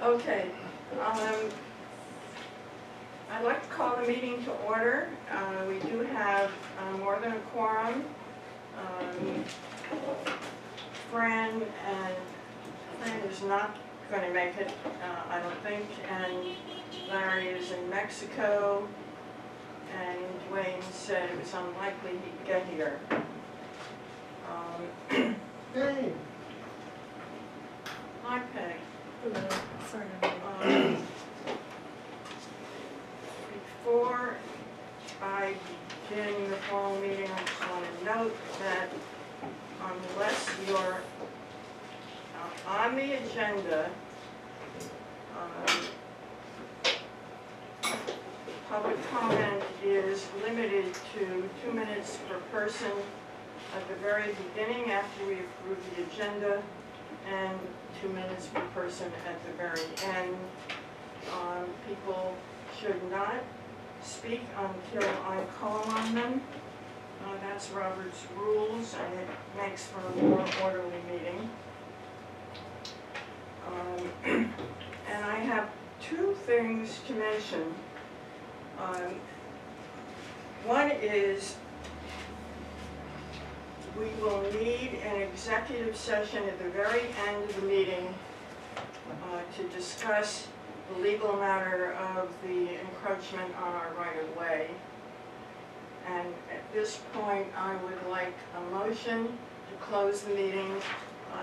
Okay, I'd like to call the meeting to order. We do have more than a quorum. Fran is not going to make it, I don't think, and Larry is in Mexico, and Dwayne said it was unlikely he'd get here. Hey. Hi, Peg. Before I begin the formal meeting, I just want to note that unless you're on the agenda, public comment is limited to 2 minutes per person at the very beginning after we approve the agenda, and 2 minutes per person at the very end. People should not speak until I call on them. That's Robert's rules, and it makes for a more orderly meeting. And I have two things to mention. One is we will need an executive session at the very end of the meeting to discuss the legal matter of the encroachment on our right-of-way. And at this point, I would like a motion to close the meeting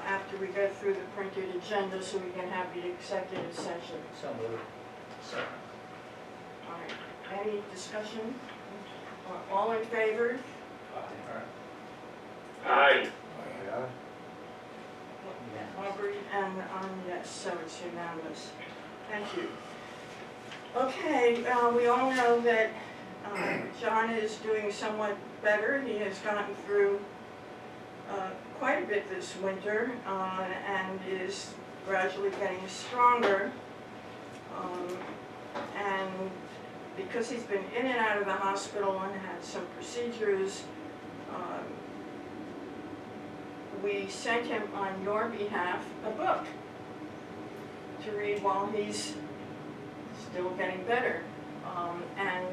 after we go through the printed agenda so we can have the executive session. So moved. Second. All right. Any discussion? All in favor? Aye. Aubrey and yes, so it's unanimous. Thank you. Okay, we all know that John is doing somewhat better. He has gotten through quite a bit this winter and is gradually getting stronger. And because he's been in and out of the hospital and had some procedures, we sent him on your behalf a book to read while he's still getting better. And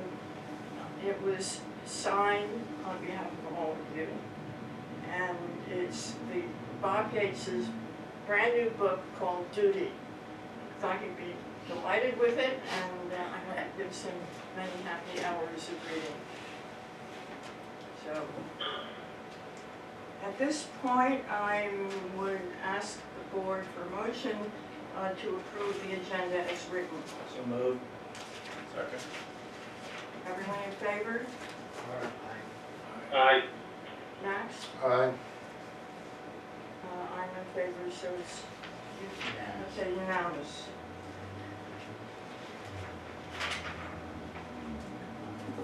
it was signed on behalf of all of you. And it's Bob Gates's brand new book called Duty. I thought he'd be delighted with it, and I hope it gives him many happy hours of reading. So, at this point, I would ask the board for a motion to approve the agenda as written. So moved. Second. Everyone in favor? Aye. Max? Aye. I'm in favor, so it's okay, unanimous.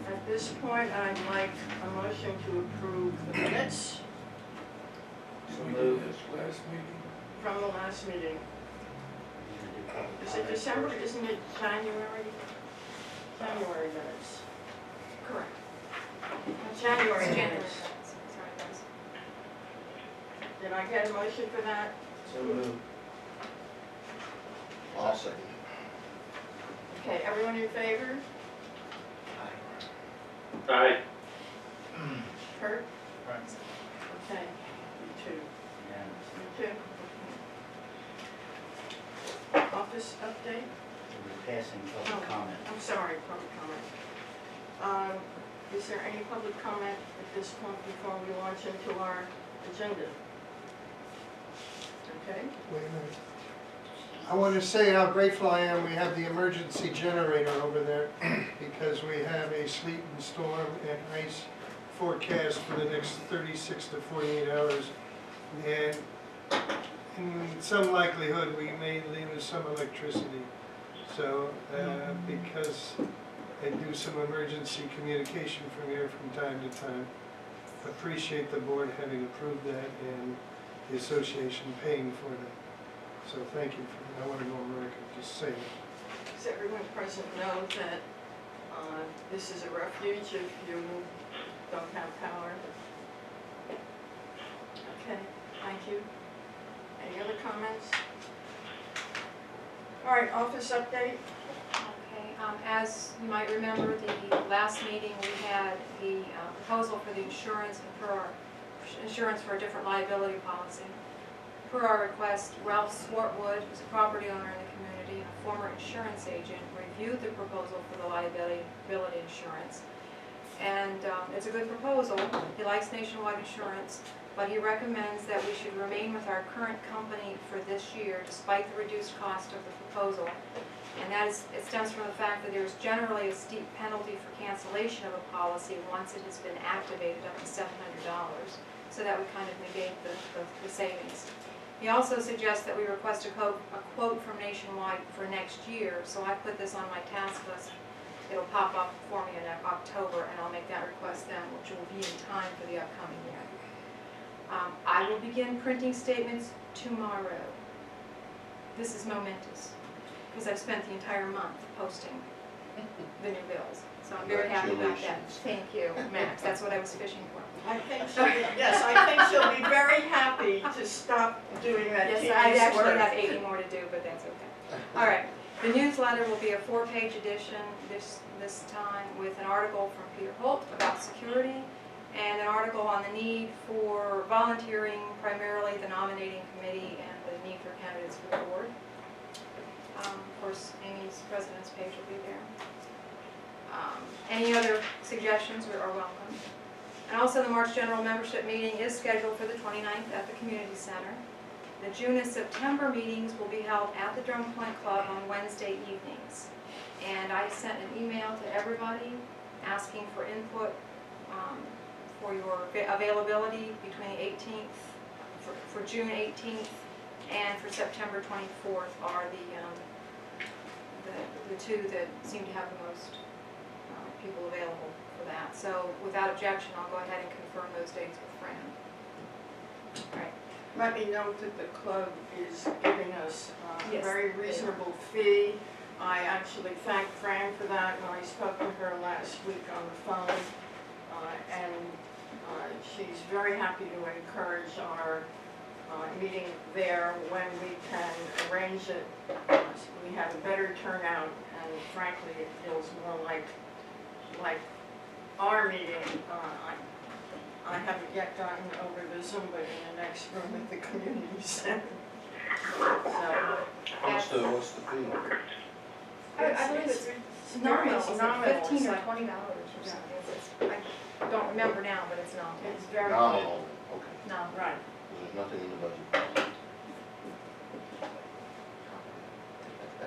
At this point, I'd like a motion to approve the minutes So moved. Last meeting. from the last meeting. Is it December? Isn't it January? January minutes. Correct. January minutes. Did I get a motion for that? So moved. I'll second. Okay, everyone in favor? Aye. Kurt? Right. Okay, you too. Yeah. You too? Office update? We're passing public comment. I'm sorry, public comment. Is there any public comment at this point before we launch into our agenda? Okay. Wait a minute. I want to say how grateful I am we have the emergency generator over there because we have a sleet and storm and ice forecast for the next 36 to 48 hours. And in some likelihood, we may lose some electricity. So, because I do some emergency communication from here from time to time, appreciate the board having approved that and the association paying for that. So thank you for that. I want to go on record, just say it. Does everyone present know that this is a refuge if you don't have power? Okay, thank you. Any other comments? All right, office update? Okay, as you might remember, the last meeting we had the proposal for the insurance and for our insurance for a different liability policy. Per our request, Ralph Swartwood, who's a property owner in the community and a former insurance agent, reviewed the proposal for the liability insurance. And it's a good proposal. He likes nationwide insurance, but he recommends that we should remain with our current company for this year despite the reduced cost of the proposal. And that is, it stems from the fact that there's generally a steep penalty for cancellation of a policy once it has been activated up to $700. So that would kind of negate the savings. He also suggests that we request a quote from Nationwide for next year. So I put this on my task list. It'll pop up for me in October, and I'll make that request then, which will be in time for the upcoming year. I will begin printing statements tomorrow. This is momentous, because I've spent the entire month posting the new bills. So I'm very happy about that. Thank you, Max. That's what I was fishing for. I think she'll be, yes, I think she'll be very happy to stop doing that Yes, tedious I actually work. have 80 more to do, but that's okay. All right. The newsletter will be a 4-page edition this time with an article from Peter Holt about security and an article on the need for volunteering, primarily the nominating committee and the need for candidates for the board. Of course, Amy's president's page will be there. Any other suggestions are welcome. And also the March General Membership Meeting is scheduled for the 29th at the Community Center. The June and September meetings will be held at the Drum Point Club on Wednesday evenings. And I sent an email to everybody asking for input for your availability between the 18th, for June 18th and for September 24th are the two that seem to have the most people available for that. So without objection, I'll go ahead and confirm those dates with Fran. All right. Let me note that the club is giving us a Yes. very reasonable fee. I actually thanked Fran for that when I spoke to her last week on the phone. And she's very happy to encourage our meeting there when we can arrange it. We have a better turnout, and frankly, it feels more like our meeting. I haven't yet gotten over the Zumba in the next room at the community center. So, What's the fee? I believe it's nominal, it's like $15 or $20 or something. I don't remember now, but it's nominal. it's very Nominal, okay. No. right. There's nothing in the budget.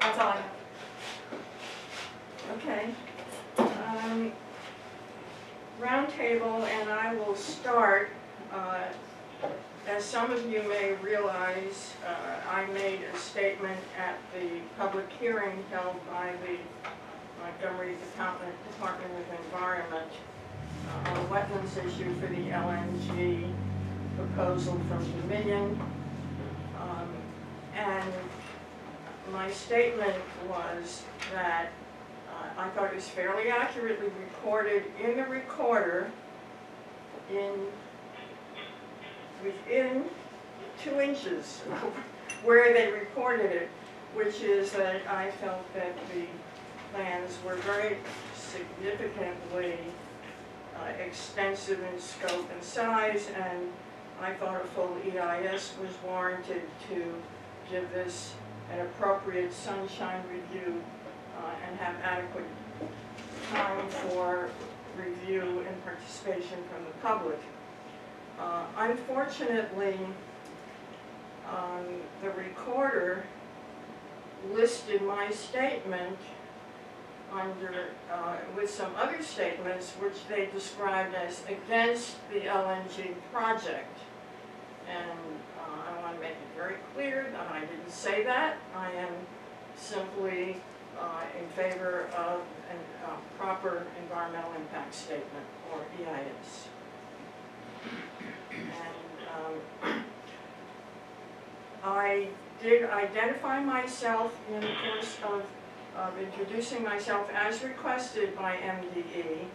That's all I have. Okay. Roundtable, and I will start. As some of you may realize, I made a statement at the public hearing held by the Montgomery Department of Environment on the wetlands issue for the LNG proposal from Dominion. And my statement was that I thought it was fairly accurately recorded in the recorder within 2 inches of where they recorded it, which is that I felt that the plans were very significantly extensive in scope and size, and I thought a full EIS was warranted to give this an appropriate sunshine review and have adequate time for review and participation from the public. Unfortunately, the recorder listed my statement under, with some other statements which they described as against the LNG project. And I want to make it very clear that I didn't say that. I am simply in favor of a proper environmental impact statement, or EIS. And I did identify myself in the course of introducing myself as requested by MDE,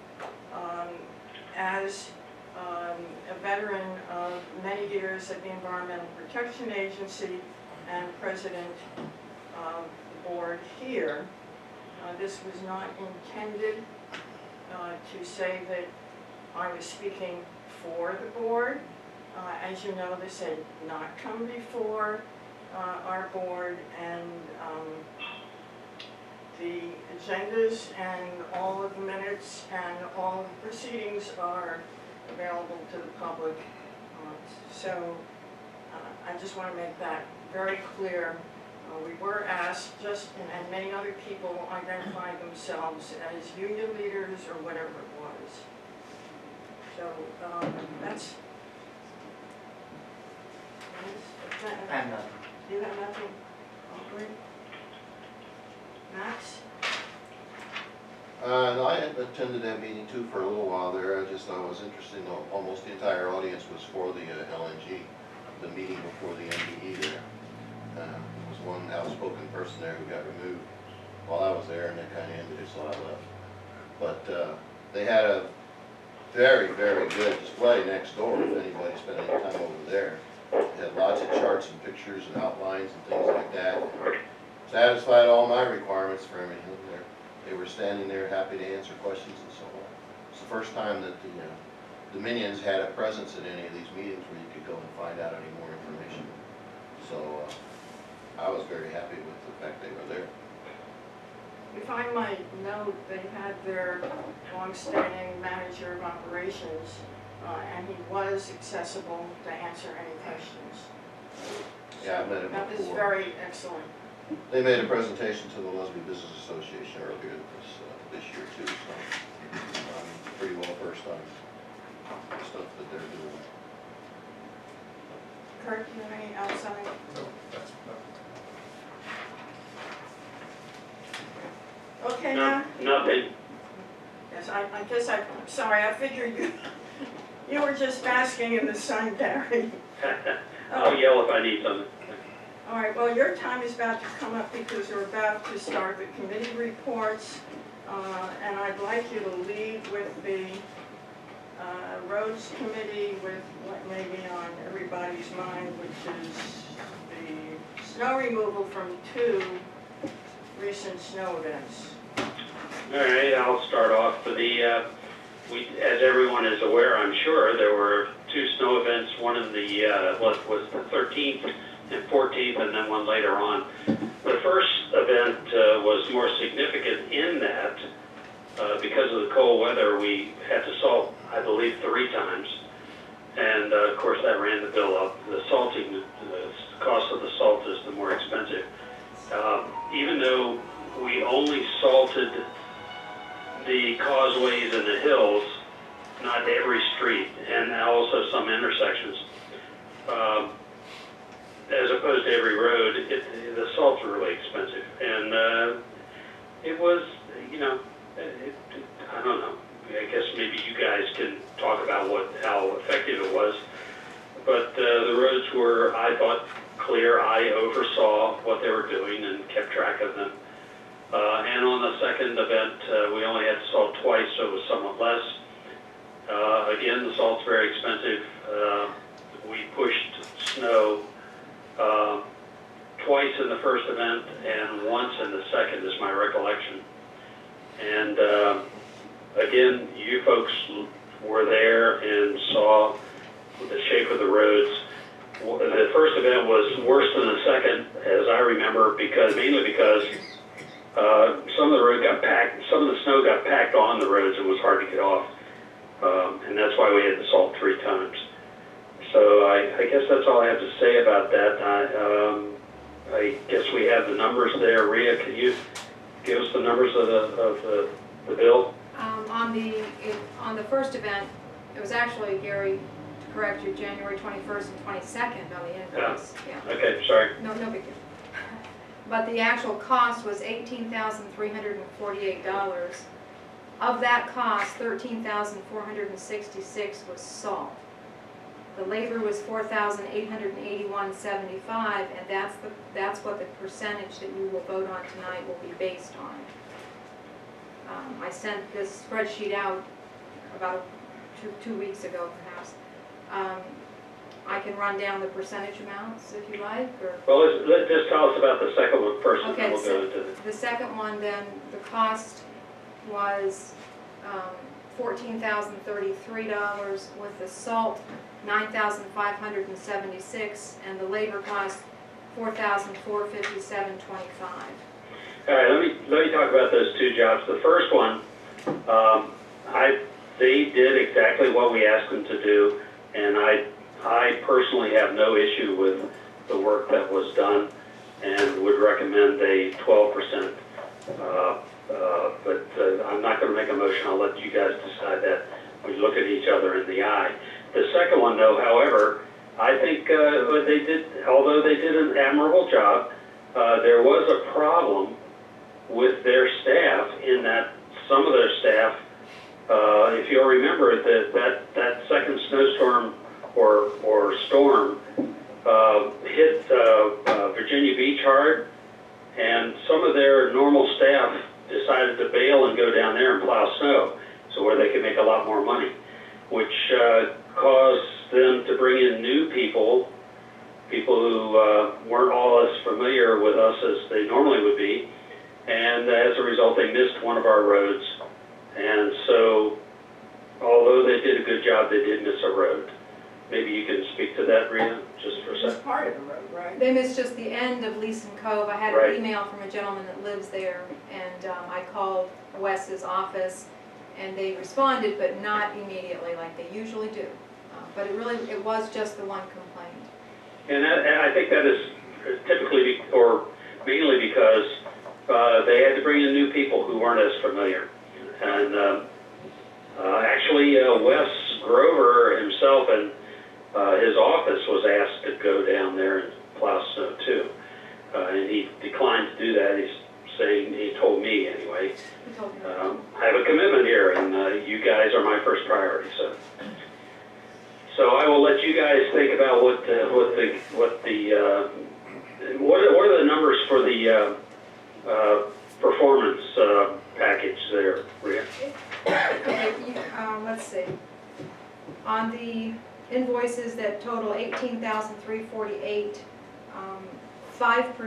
as a veteran of many years at the Environmental Protection Agency and president of the board here. This was not intended to say that I was speaking for the board. As you know, this had not come before our board, and the agendas and all of the minutes and all of the proceedings are available to the public. So I just want to make that very clear. We were asked, and many other people identified themselves as union leaders or whatever it was. So that's. I have nothing. You have nothing? Okay. Max? No, I had attended that meeting too for a little while there. I just thought it was interesting. Almost the entire audience was for the LNG, the meeting before the MDE there. There was one outspoken person there who got removed while I was there, and that kind of ended it, so I left. But they had a very, very good display next door if anybody spent any time over there. They had lots of charts and pictures and outlines and things like that. Satisfied all my requirements for everything there. They were standing there happy to answer questions and so on. It's the first time that the Dominions had a presence at any of these meetings where you could go and find out any more information. So I was very happy with the fact they were there. If I might note, they had their long-standing manager of operations, and he was accessible to answer any questions. Yeah, I met him That was before. very excellent. They made a presentation to the Leslie Business Association earlier this year too, so pretty well versed on the stuff that they're doing. Kurt, do you have any outside? No, that's Okay, now? Nothing. Yes, I guess I'm sorry, I figured you were just basking in the sun, Gary. I'll yell if I need something. All right, well, your time is about to come up because we're about to start the committee reports. And I'd like you to lead with the roads committee with what may be on everybody's mind, which is the snow removal from 2 recent snow events. All right, I'll start off with the, as everyone is aware, I'm sure, there were 2 snow events, one in the, what was the 13th and 14th, and then one later on. The first event was more significant in that, because of the cold weather, we had to salt, I believe, 3 times. And of course that ran the bill up. The salting, the cost of the salt is the more expensive. Even though we only salted the causeways and the hills, not every street, and also some intersections, as opposed to every road, the salt's really expensive. And it was, you know, I don't know. I guess maybe you guys can talk about how effective it was. But the roads were, I thought, clear. I oversaw what they were doing and kept track of them. And on the second event, we only had to salt twice, so it was somewhat less. Again, the salt's very expensive. We pushed snow twice in the first event and once in the second, is my recollection. And again, you folks were there and saw the shape of the roads. The first event was worse than the second, as I remember, mainly because some of the road got packed, some of the snow got packed on the roads and was hard to get off. And that's why we had to salt 3 times. So I guess that's all I have to say about that. I guess we have the numbers there. Rhea, can you give us the numbers of the bill? On the first event, it was actually, Gary, to correct you, January 21st and 22nd on the invoice. Yeah. Okay, sorry. No big deal. But the actual cost was $18,348. Of that cost, $13,466 was salt. The labor was $4,881.75, and that's what the percentage that you will vote on tonight will be based on. I sent this spreadsheet out about two weeks ago, perhaps. I can can run down the percentage amounts if you like, or? Well, just tell us about the second one first, and then Okay, we'll go into the. The second one then, the cost was $14,033 with the salt, $9,576, and the labor cost, $4,457.25. All right, let me talk about those two jobs. The first one, they did exactly what we asked them to do, and I personally have no issue with the work that was done, and would recommend a 12%. But I'm not going to make a motion. I'll let you guys decide that when you look at each other in the eye. The second one, though, however, I think although they did an admirable job, there was a problem with their staff in that some of their staff, if you'll remember, that second snowstorm or storm hit Virginia Beach hard, and some of their normal staff decided to bail and go down there and plow snow, so where they could make a lot more money, which caused them to bring in new people who weren't all as familiar with us as they normally would be, and as a result they missed one of our roads. And so, although they did a good job, they did miss a road. Maybe you can speak to that, Rita, just for a It was second. part of the road, right? They missed just the end of Leeson Cove. I had Right. an email from a gentleman that lives there, and I called Wes's office, and they responded, but not immediately like they usually do. But it was just the one complaint. And I think that is typically, or mainly because they had to bring in new people who weren't as familiar. And actually, Wes Grover himself and his office was asked to go down there and plow snow too. And he declined to do that. He's saying, he told me anyway, He told me. I have a commitment here, and you guys are my first priority. So I will let you guys think about what are the numbers for the performance package there, Rhea? Okay, let's see. On the invoices that total $18,348, 5%, That's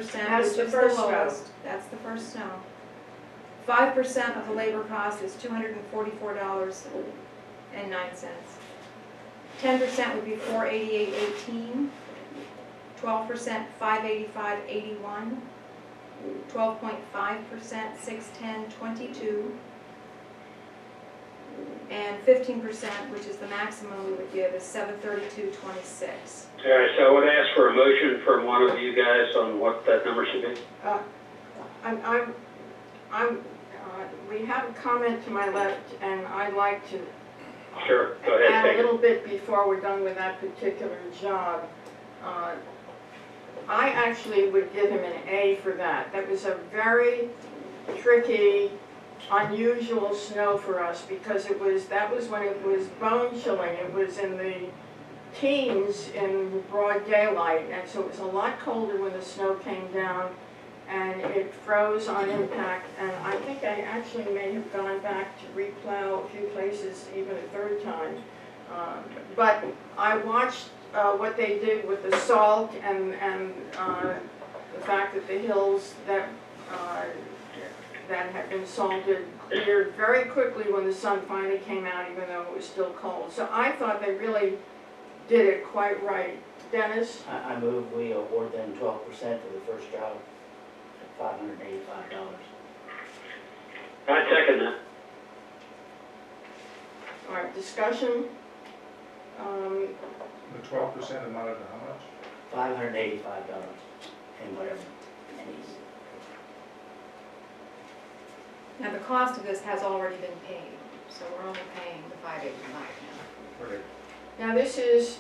which the is the first snow. lowest. That's the first snow. 5% of the labor cost is $244.09. 10% would be $488.18. 12% $585.81. 12.5% $610.22. And 15%, which is the maximum we would give, is $732.26. All right, so I would ask for a motion from one of you guys on what that number should be. We have a comment to my left, and I'd like to Sure, go ahead, add take a it. little bit before we're done with that particular job. I actually would give him an A for that. That was a very tricky, unusual snow for us, because that was when it was bone chilling. It was in the teens in broad daylight, and so it was a lot colder when the snow came down, and it froze on impact. And I think I actually may have gone back to replow a few places even a third time. But I watched what they did with the salt and the fact that the hills that had been salted cleared very quickly when the sun finally came out, even though it was still cold. So I thought they really did it quite right. Dennis? I move we award them 12% for the first job at $585. I second that. All right, discussion. The 12% amounted to how much? $585 and whatever pennies. Now, the cost of this has already been paid, so we're only paying the $585 now. Okay. Now this is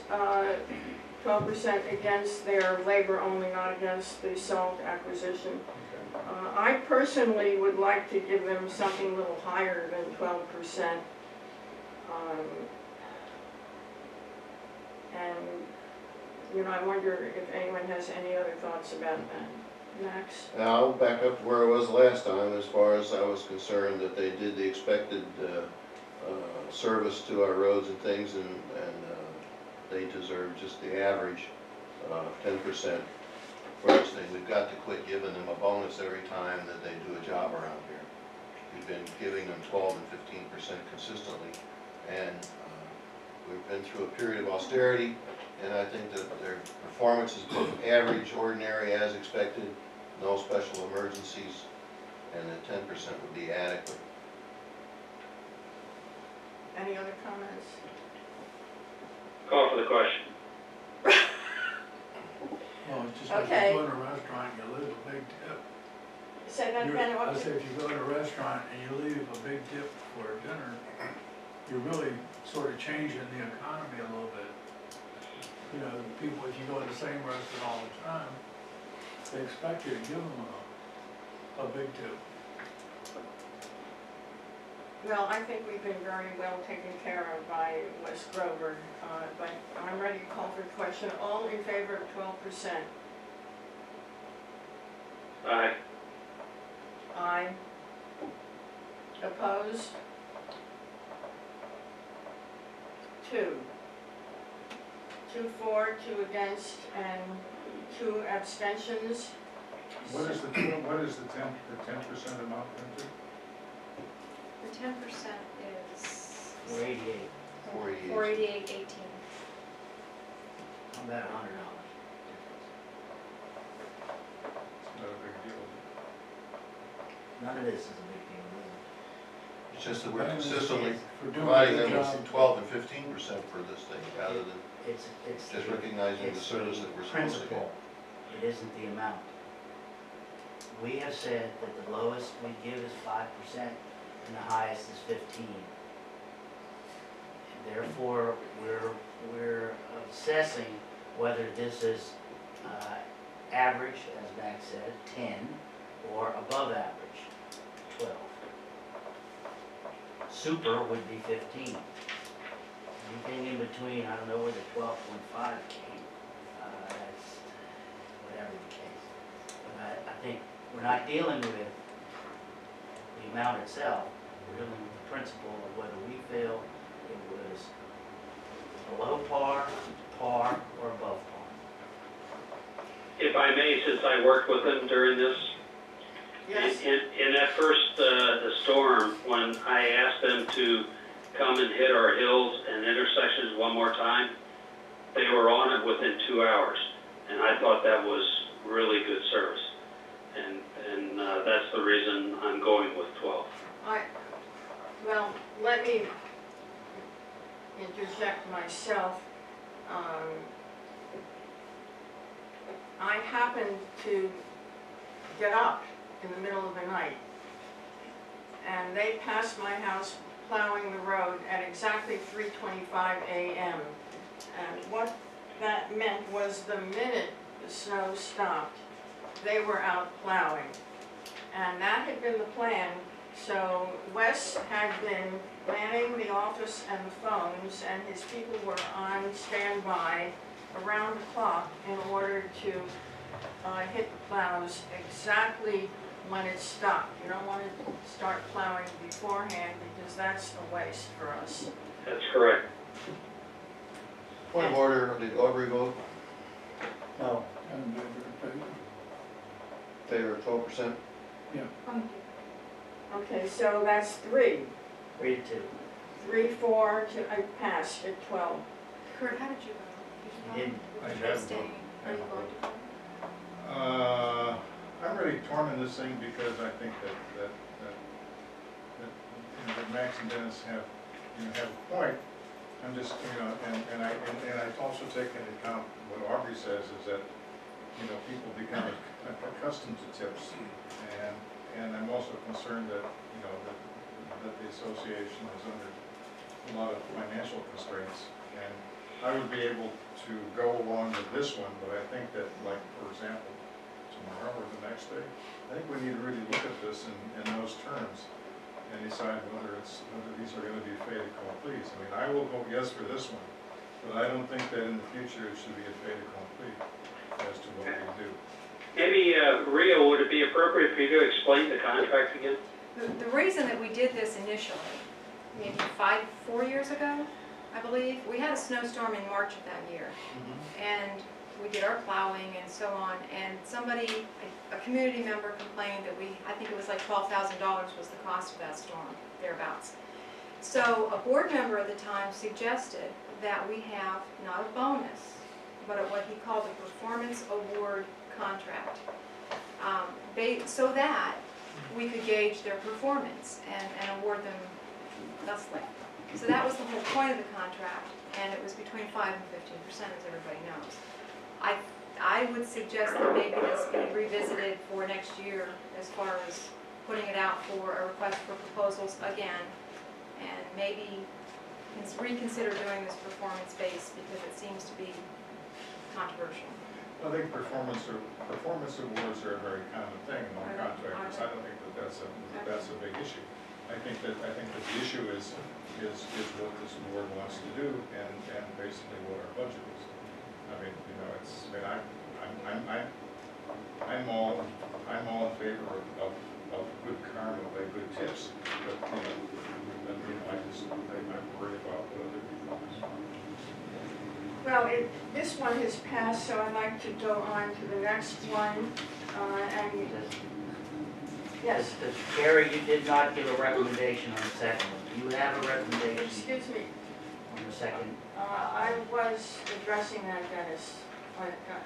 12% against their labor only, not against the salt acquisition. I personally would like to give them something a little higher than 12%. And, I wonder if anyone has any other thoughts about that. Max? I'll back up to where I was last time, as far as I was concerned, that they did the expected service to our roads and things, and they deserve just the average 10% first thing. We've got to quit giving them a bonus every time that they do a job around here. We've been giving them 12 and 15% consistently, and we've been through a period of austerity, and I think that their performance has been average, ordinary, as expected, no special emergencies, and that 10% would be adequate. Any other comments? Call for the question. Well, it's just like Okay. you go in a restaurant and you leave a big tip. Say that again, I what? say if you go in a restaurant and you leave a big tip for dinner, you're really sort of changing the economy a little bit. You know, people, if you go to the same restaurant all the time, they expect you to give them a big tip. Well, I think we've been very well taken care of by West Grover, but I'm ready to call for the question. All in favor of 12%? Aye. Aye. Opposed? 2. 2 for, 2 against, and 2 abstentions. What is the 10% amount into? The 10% is 488, 488. $488.18. about $100. It's not a big deal. None of this is a big deal, is It's just that we're consistently For doing a providing good them job. with 12 and 15% for this thing, rather than it? It's just the- recognizing the it's service that we're supposed to principle. get. It isn't the amount. We have said that the lowest we give is 5% and the highest is 15. And therefore, we're assessing whether this is average, as Max said, 10, or above average, 12. Super would be 15. Anything in between, I don't know where the 12.5 came, that's whatever the case. But I think we're not dealing with the amount itself, we're dealing with the principle of whether we feel it was below par, par, or above par. If I may, since I worked with them during this, Yes? in that first the storm, when I asked them to come and hit our hills and intersections one more time, they were on it within 2 hours, and I thought that was really good service. And that's the reason I'm going with 12. Well, let me interject myself. I happened to get up in the middle of the night, and they passed my house plowing the road at exactly 3:25 a.m. And what that meant was the minute the snow stopped, they were out plowing. And that had been the plan. So Wes had been manning the office and the phones, and his people were on standby around the clock in order to hit the plows exactly when it stopped. You don't want to start plowing beforehand because that's a waste for us. That's correct. Point of order, did Aubrey vote No, And in favor of 12%? Okay, so that's 3. 3 to 2. 3, 4, to, I passed at 12. Kurt, how did you vote? You didn't. I Did you haven't abstain? voted. Are you going to vote? I'm really torn in this thing because I think that Max and Dennis have a point. I'm just, and I also take into account what Aubrey says is that, people become accustomed to tips. And I'm also concerned that, that the association is under a lot of financial constraints. And I would be able to go along with this one, but I think that, like, for example, tomorrow or the next day, I think we need to really look at this in those terms and decide whether these are gonna be fait accompli. I mean, I will vote yes for this one, but I don't think that in the future it should be a fait accompli as to what we do. Maybe, Rio, would it be appropriate for you to explain the contract again? The reason that we did this initially, maybe 4 years ago, I believe. We had a snowstorm in March of that year, and we did our plowing and so on, and somebody, a community member complained that I think it was like $12,000 was the cost of that storm, thereabouts. So a board member at the time suggested that we have not a bonus, but what he called a performance award contract, so that we could gauge their performance and award them thusly. So that was the whole point of the contract, and it was between 5 and 15%, as everybody knows. I would suggest that maybe this be revisited for next year as far as putting it out for a request for proposals again, and maybe reconsider doing this performance-based because it seems to be controversial. I think performance awards are a very common thing among contractors. I don't think that's a big issue. I think that the issue is what this board wants to do and basically what our budget is. I mean, you know, I'm all in favor of good karma by good tips, but you know, I'm worried about what other people do. Well, this one has passed, so I'd like to go on to the next one, and, yes, Gary, you did not give a recommendation on the second one. Do you have a recommendation excuse me, on the second? I was addressing that, Dennis.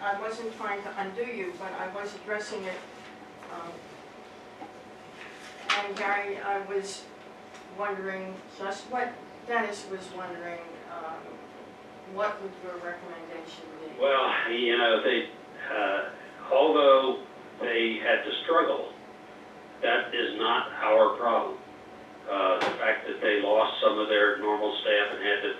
I wasn't trying to undo you, but I was addressing it. And Gary, I was wondering just what Dennis was wondering, what would your recommendation be? Well, you know, although they had to struggle, that is not our problem. The fact that they lost some of their normal staff and had to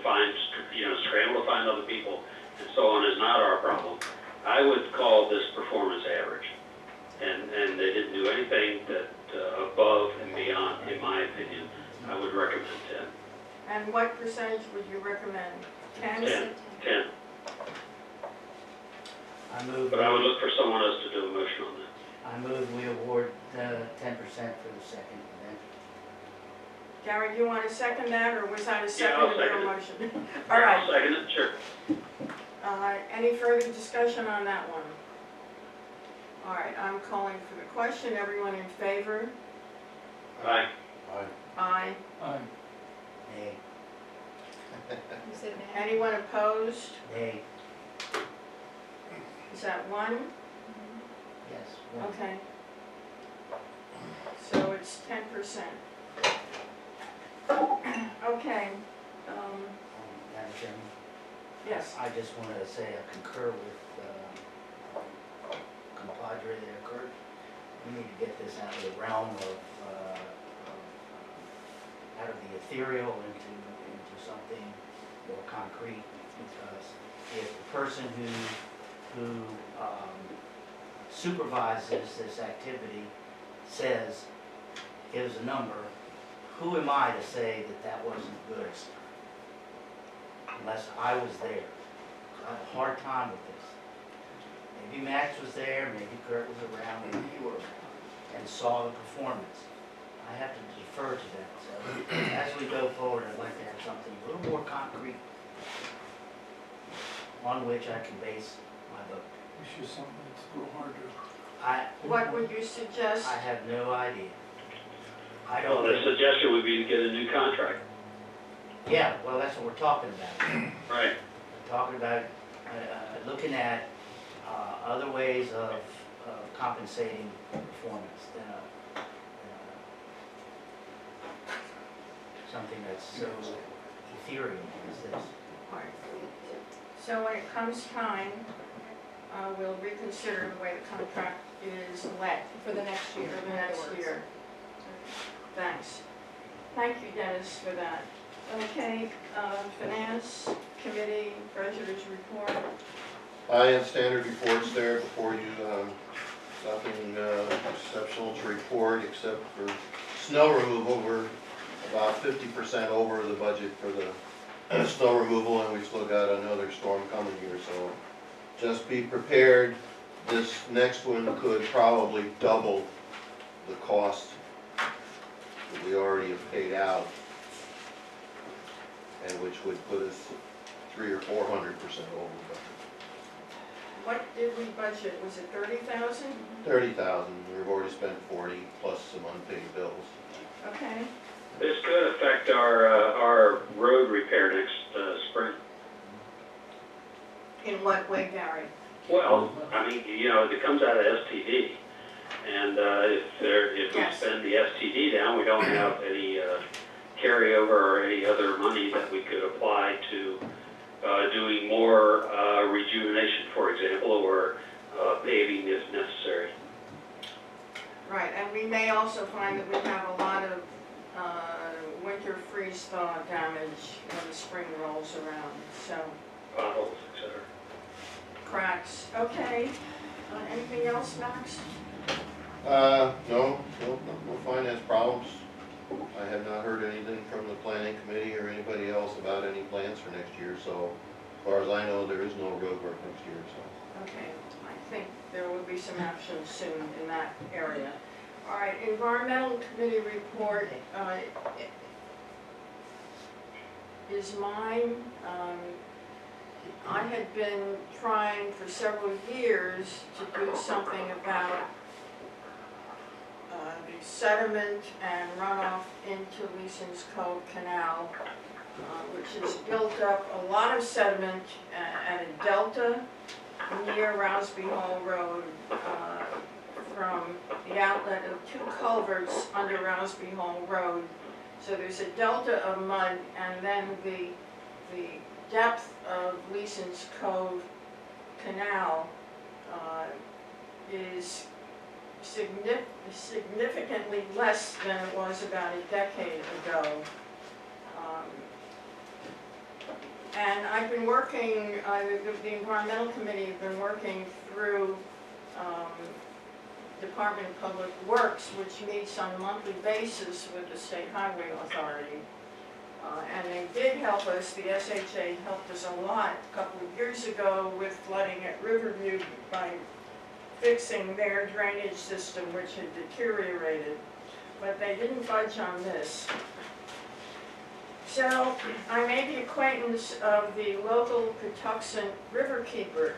scramble to find other people and so on is not our problem. I would call this performance average. And they didn't do anything that above and beyond, in my opinion. I would recommend 10. And what percentage would you recommend? 10? 10. But I would look for someone else to do a motion on that. I move we award 10% for the second event. Gary, do you want to second that, or was that a Yeah, second I'll of your second it. motion? All right. I'll second it, sure. Any further discussion on that one? All right, I'm calling for the question. Everyone in favor? Aye. Aye. Aye. Nay. You said nay? Anyone opposed? Nay. Is that one? Yes. One. Okay. So it's 10%. Okay. Madam Chairman? Yes. I just wanted to say I concur with compadre there, Kurt. We need to get this out of the realm of out of the ethereal into something more concrete, because if the person who supervises this activity gives a number, who am I to say that that wasn't good? Unless I was there. I had a hard time with this. Maybe Max was there, maybe Kurt was around, maybe you were around, and saw the performance. I have to defer to that. So as we go forward, I'd like to have something a little more concrete on which I can base my vote. It's just something that's a little hard to. What would you suggest? I have no idea. I Well, don't the think, suggestion would be to get a new contract. yeah, well, that's what we're talking about. Right. We're talking about looking at other ways of compensating performance than something that's so ethereal as this. All right. So when it comes time, we'll reconsider the way the contract is let For the next year. for the next year. Thanks. Thank you, Dennis, for that. Okay, Finance Committee Treasurer's Report. I have standard reports there before you, nothing exceptional to report except for snow removal. We're about 50% over the budget for the snow removal, and we've still got another storm coming here, so just be prepared. This next one could probably double the cost that we already have paid out. and which would put us 300 or 400% over budget. What did we budget? Was it 30,000? 30,000, we've already spent 40 plus some unpaid bills. Okay. This could affect our road repair next spring. In what way, Gary? Well, I mean, you know, it comes out of STD, and if we Yes. spend the STD down, we don't have any carryover or any other money that we could apply to doing more rejuvenation, for example, or paving if necessary. Right, and we may also find that we have a lot of winter freeze-thaw damage when the spring rolls around, so Potholes, etc. cracks. Okay, anything else, Max? No finance problems. I have not heard anything from the planning committee or anybody else about any plans for next year, so as far as I know, there is no road work next year, so. Okay, I think there will be some action soon in that area. All right, environmental committee report is mine. I had been trying for several years to do something about the sediment and runoff into Leeson's Cove Canal, which has built up a lot of sediment at a delta near Rousby Hall Road from the outlet of two culverts under Rousby Hall Road. So there's a delta of mud, and then the depth of Leeson's Cove Canal is significantly less than it was about a decade ago. And I've been working, the environmental committee have been working through Department of Public Works, which meets on a monthly basis with the State Highway Authority. And they did help us, the SHA helped us a lot a couple of years ago with flooding at Riverview by fixing their drainage system, which had deteriorated. But they didn't budge on this. So I made the acquaintance of the local Patuxent riverkeeper,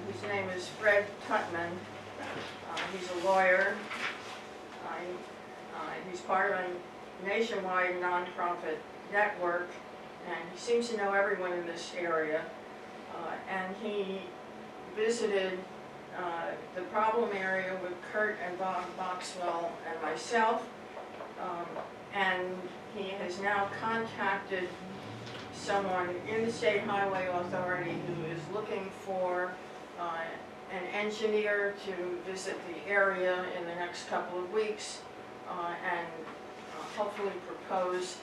whose name is Fred Tutman. He's a lawyer. He's part of a nationwide nonprofit network, and he seems to know everyone in this area. And he visited the problem area with Kurt and Bob Boxwell and myself, and he has now contacted someone in the State Highway Authority who is looking for an engineer to visit the area in the next couple of weeks and hopefully propose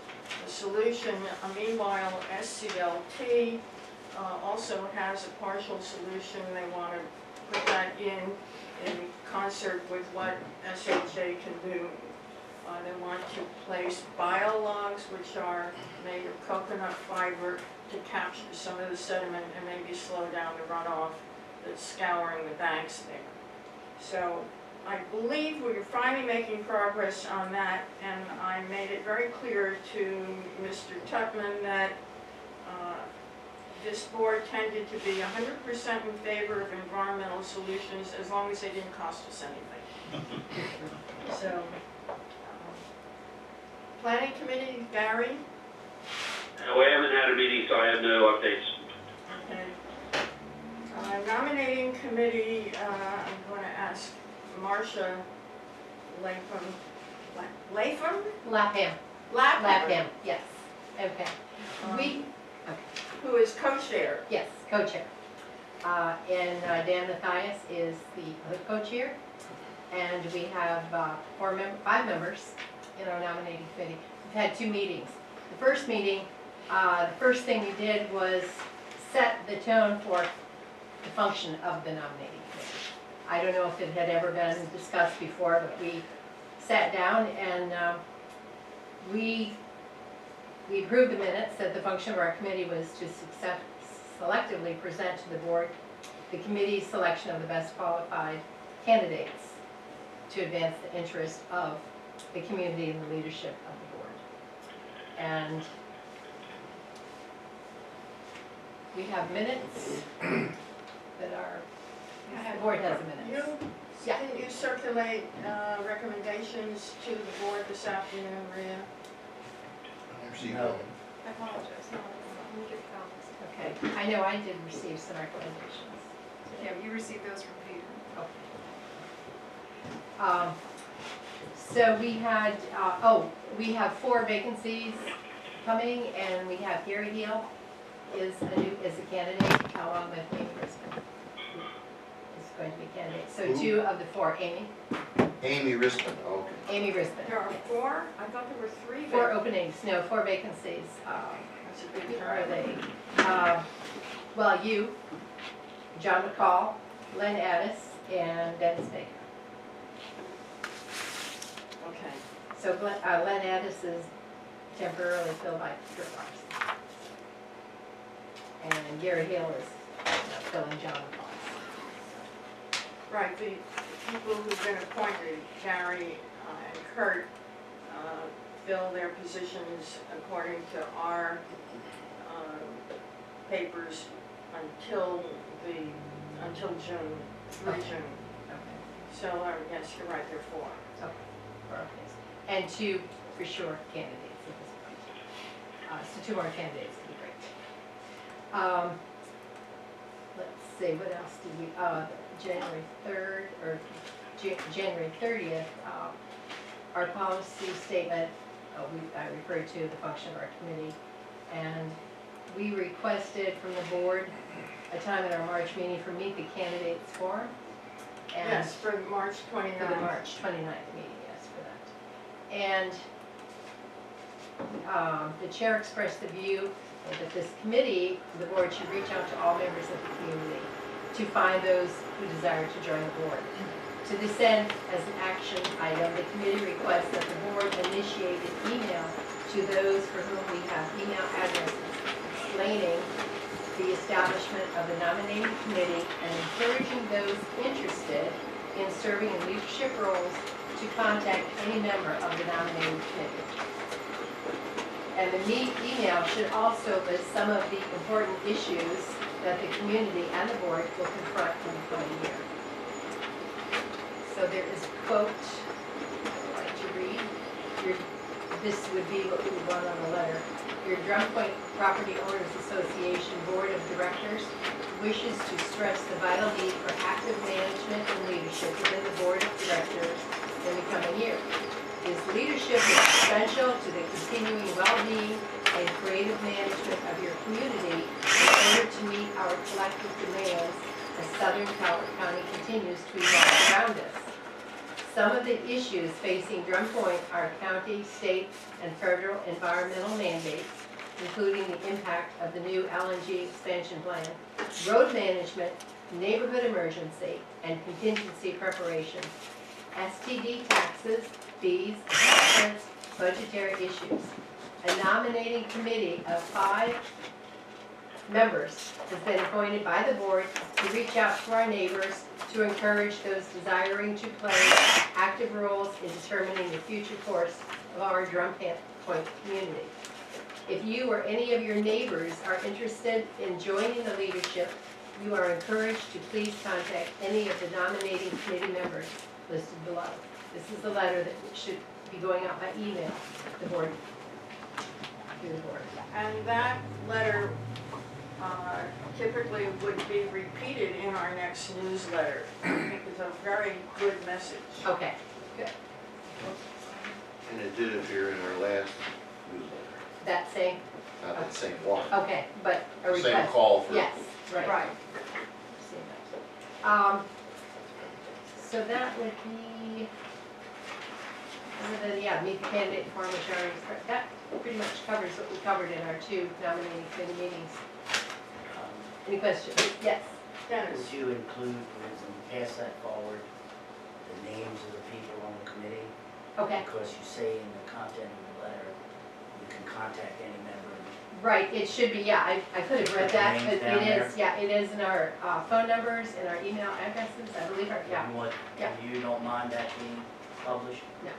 a solution. Meanwhile, SCLT also has a partial solution. They want to put that in concert with what SHA can do. They want to place biologs, which are made of coconut fiber, to capture some of the sediment and maybe slow down the runoff that's scouring the banks there. So I believe we're finally making progress on that, and I made it very clear to Mr. Tutman that this board tended to be 100% in favor of environmental solutions as long as they didn't cost us anything. So, planning committee, Gary? We haven't had a meeting, so I have no updates. Okay. Nominating committee, I'm going to ask Marcia Lapham. Lapham. Lapham, Yes. Okay. who is co-chair. Yes, co-chair. And Dan Mathias is the other co-chair. And we have 5 members in our nominating committee. We've had 2 meetings. The first meeting, the first thing we did was set the tone for the function of the nominating committee. I don't know if it had ever been discussed before, but we sat down and we approved the minutes that the function of our committee was to selectively present to the board the committee's selection of the best qualified candidates to advance the interest of the community and the leadership of the board. And We have minutes that are, the board has the minutes. Yeah. Can you circulate recommendations to the board this afternoon, Rhea? I received No. one. I apologize, no, let me get copies. Okay, I know I did receive some recommendations. Yeah, you received those from Peter. So we had, we have 4 vacancies coming, and we have Gary Hill is a candidate, along with Amy Brisbane, who is going to be a candidate. So Who? 2 of the 4, Amy Rispin, okay. Amy Brisbane. There are 4? I thought there were 3. 4 openings, no, 4 vacancies. That's a big Who are turn. they? Well, you, John McCall, Len Addis, and Dennis Baker. Okay. So Len Addis is temporarily filled by Peter Larson. And Gary Hill is filling John McCall's. Right, the people who've been appointed, Gary and Kurt, fill their positions according to our papers until June, through Okay. June. Okay. So, yes, you're right, there are 4. Okay. And 2 for sure candidates at this point. So 2 more candidates would be great. Let's see, what else did we, January 3rd, or January 30th, our policy statement, I referred to the function of our committee, and we requested from the board a time at our March meeting for Meet the Candidates Forum. And Yes, for March 29th. for the March 29th meeting, yes, for that. And the chair expressed the view that this committee, the board should reach out to all members of the community to find those who desire to join the board. To this end, as an action item, the committee requests that the board initiate an email to those for whom we have email addresses explaining the establishment of the nominating committee and encouraging those interested in serving in leadership roles to contact any member of the nominating committee. And the email should also list some of the important issues that the community and the board will confront in the coming year. So there is a quote I'd like to read. This would be what we would want on the letter. Your Drum Point Property Owners Association Board of Directors wishes to stress the vital need for active management and leadership within the Board of Directors in the coming year. This leadership is essential to the continuing well-being and creative management of your community in order to meet our collective demands as Southern Calvert County continues to evolve around us. Some of the issues facing Drum Point are county, state, and federal environmental mandates, including the impact of the new LNG expansion plan, road management, neighborhood emergency, and contingency preparation, STD taxes, fees, assessments, budgetary issues. A nominating committee of 5 members has been appointed by the board to reach out to our neighbors to encourage those desiring to play active roles in determining the future course of our Drum Point community. If you or any of your neighbors are interested in joining the leadership, you are encouraged to please contact any of the nominating committee members listed below. This is the letter that should be going out by email to the board, through the board. And that letter typically would be repeated in our next newsletter. I think it's a very good message. Okay, good. And it did appear in our last newsletter, That same, not that same one. okay, but a request. Same call for. Yes, right. Right. Seen that. So that would be, other than, yeah, meet the candidate forum, which I already expressed. That pretty much covers what we covered in our 2 nominating committee meetings. Any questions? Yes. Dennis? Would you include, for instance, pass that forward, the names of the people on the committee? Okay, Because you say in the content of the letter, you can contact any member. right, it should be, yeah, I could have read that, but Names down it is, yeah, it is in our phone numbers and our email addresses, I believe, yeah. You want, Yeah. you don't mind that being published? No.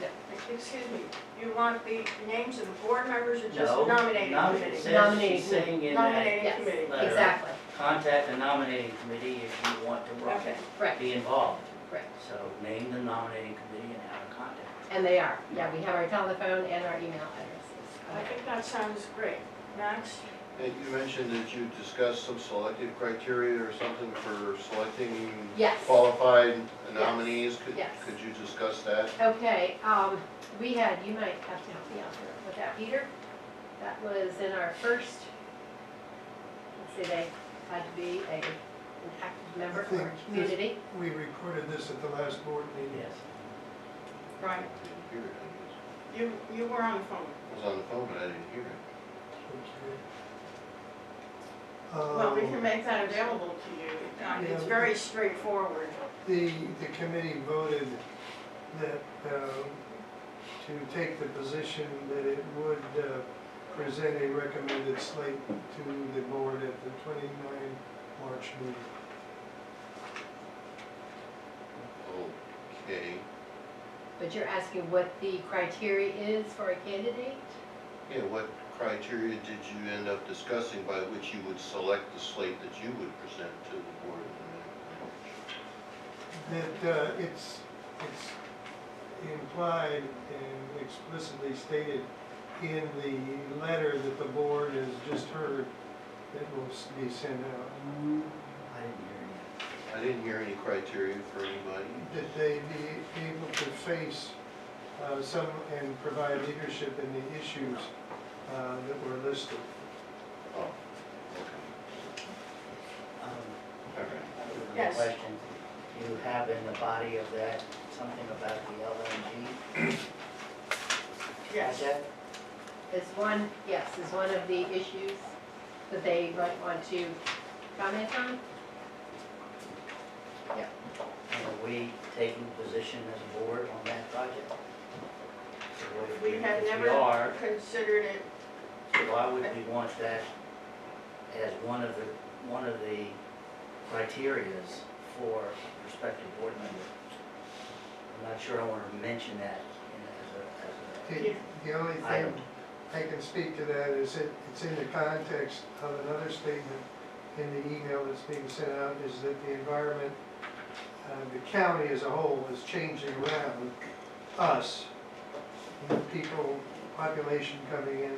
Excuse me, you want the names of the board members or just No, the nominating It committee? says, Nominating she's saying in that Nominating Yes. committee. letter, Exactly, contact the nominating committee if you want to Okay. correct, be involved. correct. So name the nominating committee and have a contact. And they are, yeah, we have our telephone and our email I addresses. think that sounds great. Max? And you mentioned that you discussed some selective criteria or something for selecting Yes. qualified nominees. Yes. Could you discuss that? Okay, we had, you might have to help me out here with that, Peter. That was in our first, let's see, they had to be an active member of our community. We recorded this at the last board meeting. Yes. Right. I didn't hear it, I guess. You were on the phone. I was on the phone, but I didn't hear it. Well, we can make that available to you. It's very straightforward. The committee voted that, to take the position that it would present a recommended slate to the board at the 29 March meeting. Okay. But you're asking what the criteria is for a candidate? Yeah, what criteria did you end up discussing by which you would select the slate that you would present to the board in That it's implied and explicitly stated in the letter that the board has just heard that will be sent out, I didn't hear any. I didn't hear any criteria for anybody. that they be able to face some and provide leadership in the issues that were listed. Oh, okay. Um, All right. Yes. Question, you have in the body of that something about the LNG Yes. project? Is one, yes, is one of the issues that they might want to comment on? And are we taking position as a board on that project? So if We had if we never are, considered it. so why would we want that as one of the criterias for a prospective board member? I'm not sure I want to mention that as The only thing Item. I can speak to that is it's in the context of another statement in the email that's being sent out, is that the environment, the county as a whole is changing around us. People, population coming in,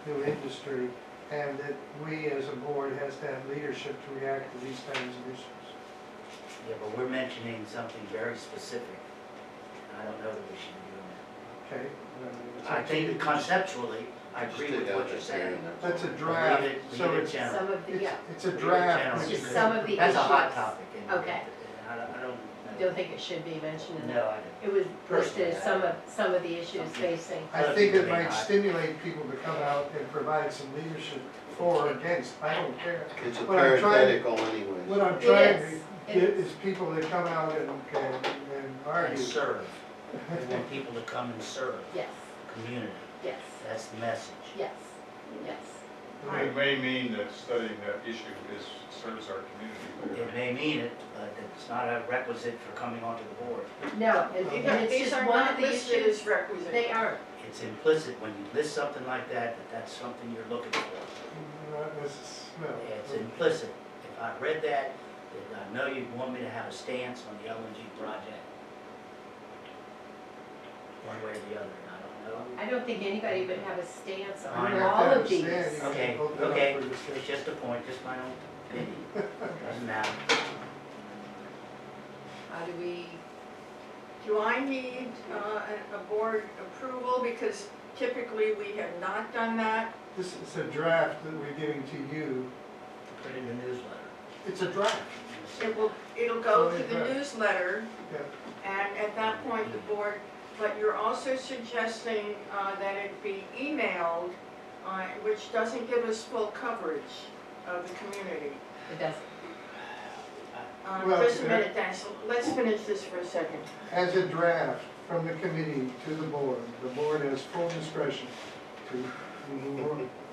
new industry, and that we as a board has to have leadership to react to these kinds of issues. yeah, but we're mentioning something very specific. I don't know that we should be doing Okay? that. I think conceptually, I Just agree with take out what you're that there saying. and That's a But draft, leave so it it's, general. Some of the, yeah, it's a Leave it draft. general. which just is- some of the issues. That's a hot topic. and Okay. I don't know. Don't think it should be mentioned in No, that. I don't. It was Personally, listed as some of the issues Something. facing. I think it might stimulate people to come out and provide some leadership for or against, I don't care. It's a What I'm trying- parenthetical anyway. What I'm It trying is. to It get is. is people to come out and And argue. serve. We want people to come and serve Yes, community. yes, That's the message. yes, yes. It may mean that studying that issue serves our community It better. may mean it, but it's not a requisite for coming onto the board. No, and it's These just are one not of the listed issues. as requisite. They aren't. It's implicit when you list something like that, that that's something you're looking for. Not necessarily, It's implicit. If I read that, then I know you want me to have a stance on the LNG project. One way or the other, and I don't know. I don't think anybody would have a stance I on know. all of these. Okay, Open up okay, for it's discussion. just a point, just my own opinion. Doesn't matter. How do we, Do I need a board approval? Because typically we have not done that. This is a draft that we're giving to you. Put it in the newsletter. It's a draft. It'll go to the newsletter, Yeah. and at that point, the board, but you're also suggesting that it be emailed, which doesn't give us full coverage of the community. it doesn't, Well, Just a minute, Dennis, let's finish this for a second. As a draft from the committee to the board has full discretion to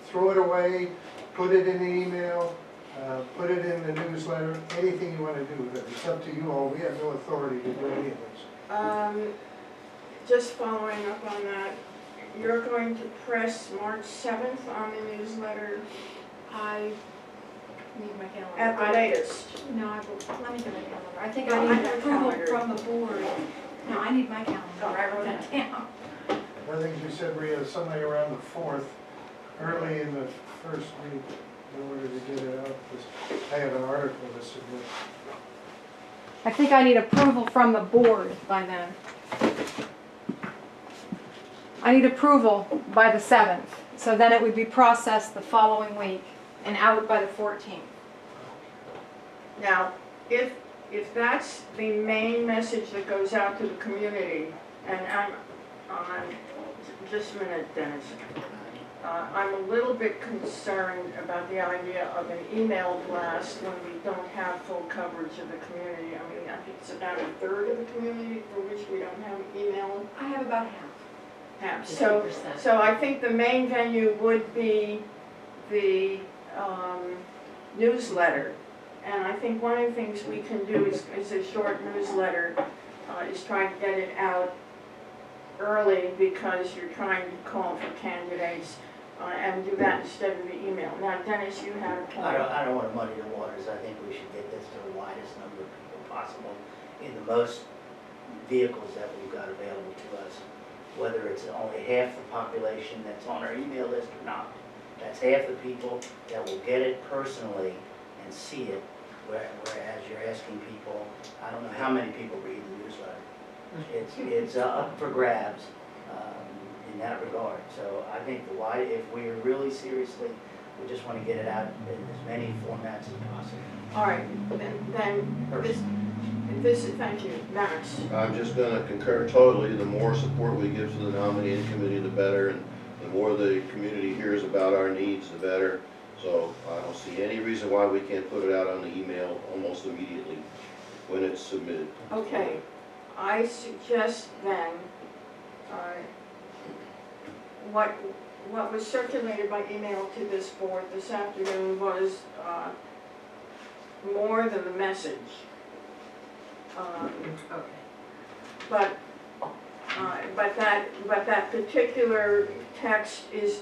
throw it away, put it in the email, put it in the newsletter, anything you want to do with it. It's up to you all. We have no authority to do any of this. just following up on that, you're going to press March 7th on the newsletter I need my calendar. at the latest. No, let me get my calendar. I think No, I I need have a approval calendar. from the board. No, I need my calendar. I wrote that down. One of the things you said, Maria, Sunday around the 4th, early in the first week, in order to get it out, because I have an article to submit. I think I need approval from the board by then. I need approval by the 7th, so then it would be processed the following week and out by the 14th. Now, if that's the main message that goes out to the community, and just a minute, Dennis. I'm a little bit concerned about the idea of an email blast when we don't have full coverage of the community. I mean, I think it's about a third of the community for which we don't have email. I have about half. So 50%. so I think the main venue would be the newsletter. And I think one of the things we can do is a short newsletter, is try to get it out early because you're trying to call for candidates and do that instead of the email. Now, Dennis, you had a point. I don't want to muddy the waters. I think we should get this to the widest number of people possible in the most vehicles that we've got available to us, whether it's only half the population that's on our email list or not. That's half the people that will get it personally and see it, whereas you're asking people, I don't know how many people read the newsletter. It's up for grabs in that regard. So I think if we're really seriously, we just want to get it out in as many formats as possible. All right, then this is, thank you, Max. I'm just gonna concur totally. The more support we give to the nominating committee, the better, and the more the community hears about our needs, the better. So I don't see any reason why we can't put it out on the email almost immediately when it's submitted. Okay, I suggest then, what was circulated by email to this board this afternoon was more than the message. Okay. But that particular text is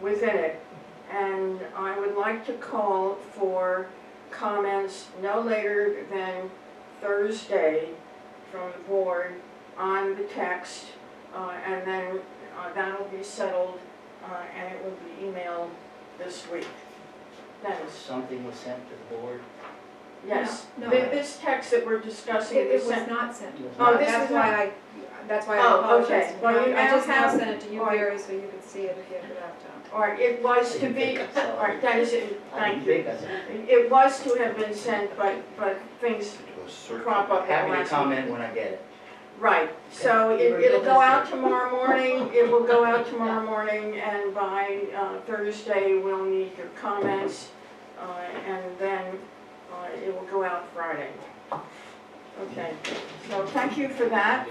within it. And I would like to call for comments no later than Thursday from the board on the text, and then that'll be settled, and it will be emailed this week. Dennis? Something was sent to the board. Yes. No. This text that we're discussing It is was sent. not sent. Oh, this That's is why that's why I Oh, apologize. okay. Well, you I now just now have- sent it to you, all right. Gary, so you could see it if you have time. Or it was to You be, think I saw all right, Dennis, thank you. I said, It was to have been sent, but things It was circulated. crop up at the happy to last comment minute. when I get it. Right, so it'll go out tomorrow morning, it will go out tomorrow morning, and by Thursday, we'll need your comments, and then it will go out Friday. Okay, so thank you for that.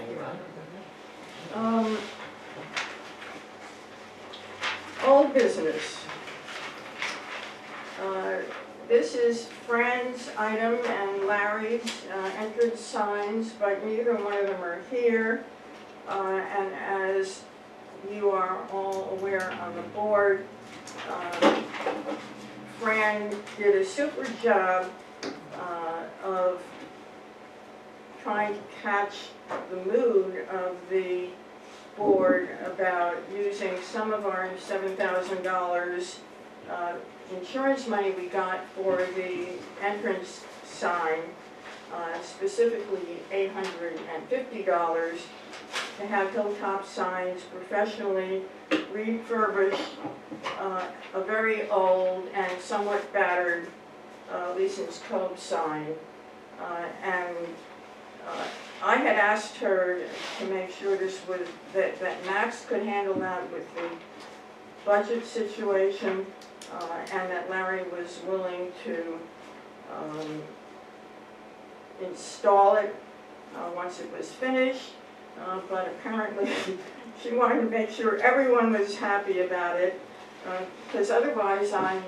Old business. This is Fran's item and Larry's entrance signs, but neither one of them are here. And as you are all aware on the board, Fran did a super job of trying to catch the mood of the board about using some of our $7,000 insurance money we got for the entrance sign, specifically $850, to have hilltop signs professionally refurbished, a very old and somewhat battered Leeson's Cove sign. I had asked her to make sure that Max could handle that with the budget situation, and that Larry was willing to install it once it was finished, but apparently she wanted to make sure everyone was happy about it, because otherwise I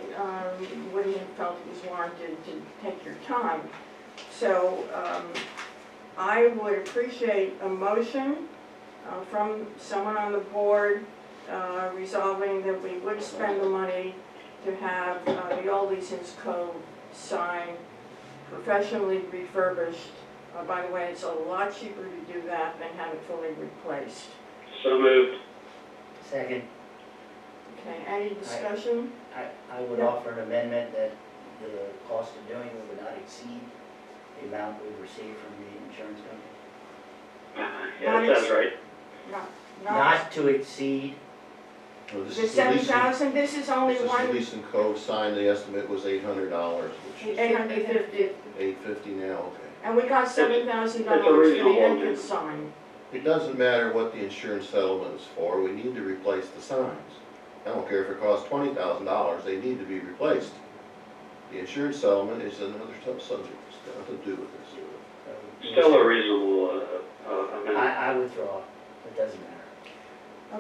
wouldn't have felt it was warranted to take your time. So I would appreciate a motion from someone on the board resolving that we would spend the money to have the old license code sign professionally refurbished. By the way, it's a lot cheaper to do that than have it fully replaced. So moved. Second, Okay, any discussion? I would Yeah. offer an amendment that the cost of doing it would not exceed the amount we received from the insurance company. Yeah, that sounds right. Not to exceed, Well, this The is the leasing- 7,000, this is only This is the one, leasing code sign, the estimate was $800, which is $850, $850 now, okay. and we got $7,000 It's a for the reasonable entrance sign. It doesn't matter what the insurance settlement is for, we need to replace the signs. I don't care if it costs $20,000, they need to be replaced. The insurance settlement is another subject, it's got nothing to do with this. Still a reasonable amendment. I withdraw, it doesn't matter.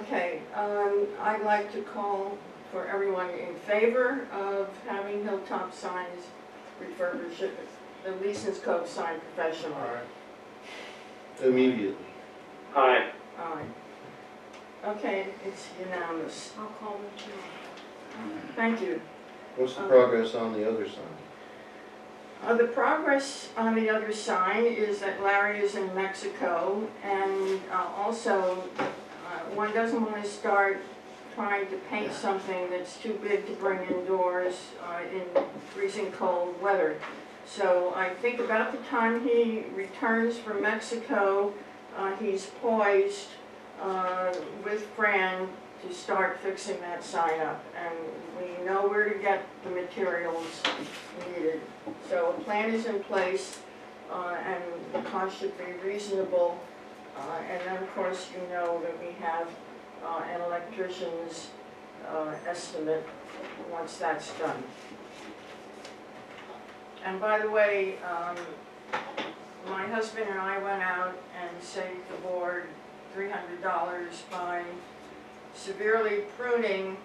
Okay, I'd like to call for everyone in favor of having Hilltop Signs refurbish it, the license code sign professionally. Immediately. Aye. Aye. Okay, it's unanimous. I'll call them tomorrow. Thank you. What's the progress on the other sign? The progress on the other sign is that Larry is in Mexico, and also one doesn't want to start trying to paint something that's too big to bring indoors in freezing cold weather. So I think about the time he returns from Mexico, he's poised with Fran to start fixing that sign up, and we know where to get the materials needed. So a plan is in place, and the cost should be reasonable. And then, of course, you know that we have an electrician's estimate once that's done. And by the way, my husband and I went out and saved the board $300 by severely pruning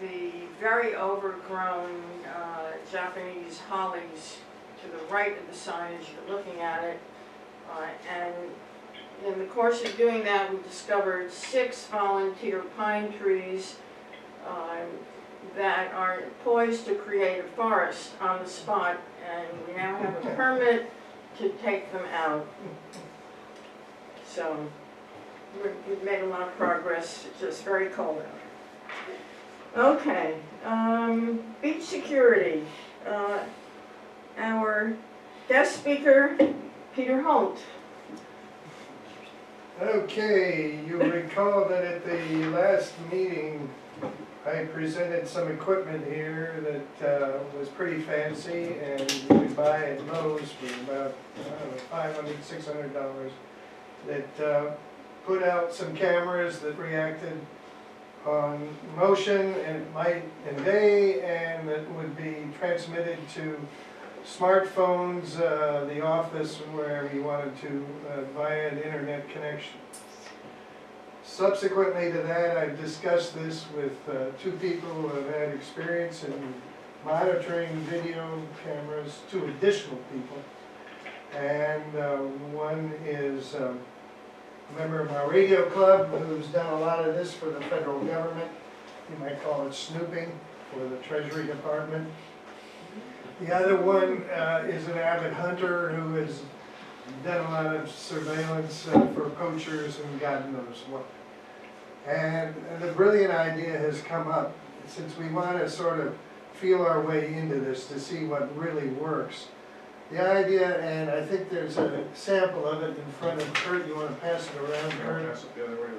the very overgrown Japanese hollies to the right of the sign as you're looking at it. And in the course of doing that, we discovered 6 volunteer pine trees that are poised to create a forest on the spot, and we now have a permit to take them out. So we've made a lot of progress. It's just very cold out. Okay, beach security. Our guest speaker, Peter Holt. Okay, you recall that at the last meeting, I presented some equipment here that was pretty fancy, and you could buy at Lowe's for about, I don't know, $500, $600, that put out some cameras that reacted on motion and light and day, and that would be transmitted to smartphones, the office, wherever you wanted to, via an internet connection. Subsequently to that, I've discussed this with 2 people who have had experience in monitoring video cameras, 2 additional people. And one is a member of my radio club who's done a lot of this for the federal government. You might call it snooping for the Treasury Department. The other one is an avid hunter who has done a lot of surveillance for poachers and God knows what. And the brilliant idea has come up, since we want to sort of feel our way into this to see what really works. The idea, and I think there's a sample of it in front of Kurt, you want to pass it around, Kurt? Pass it the other way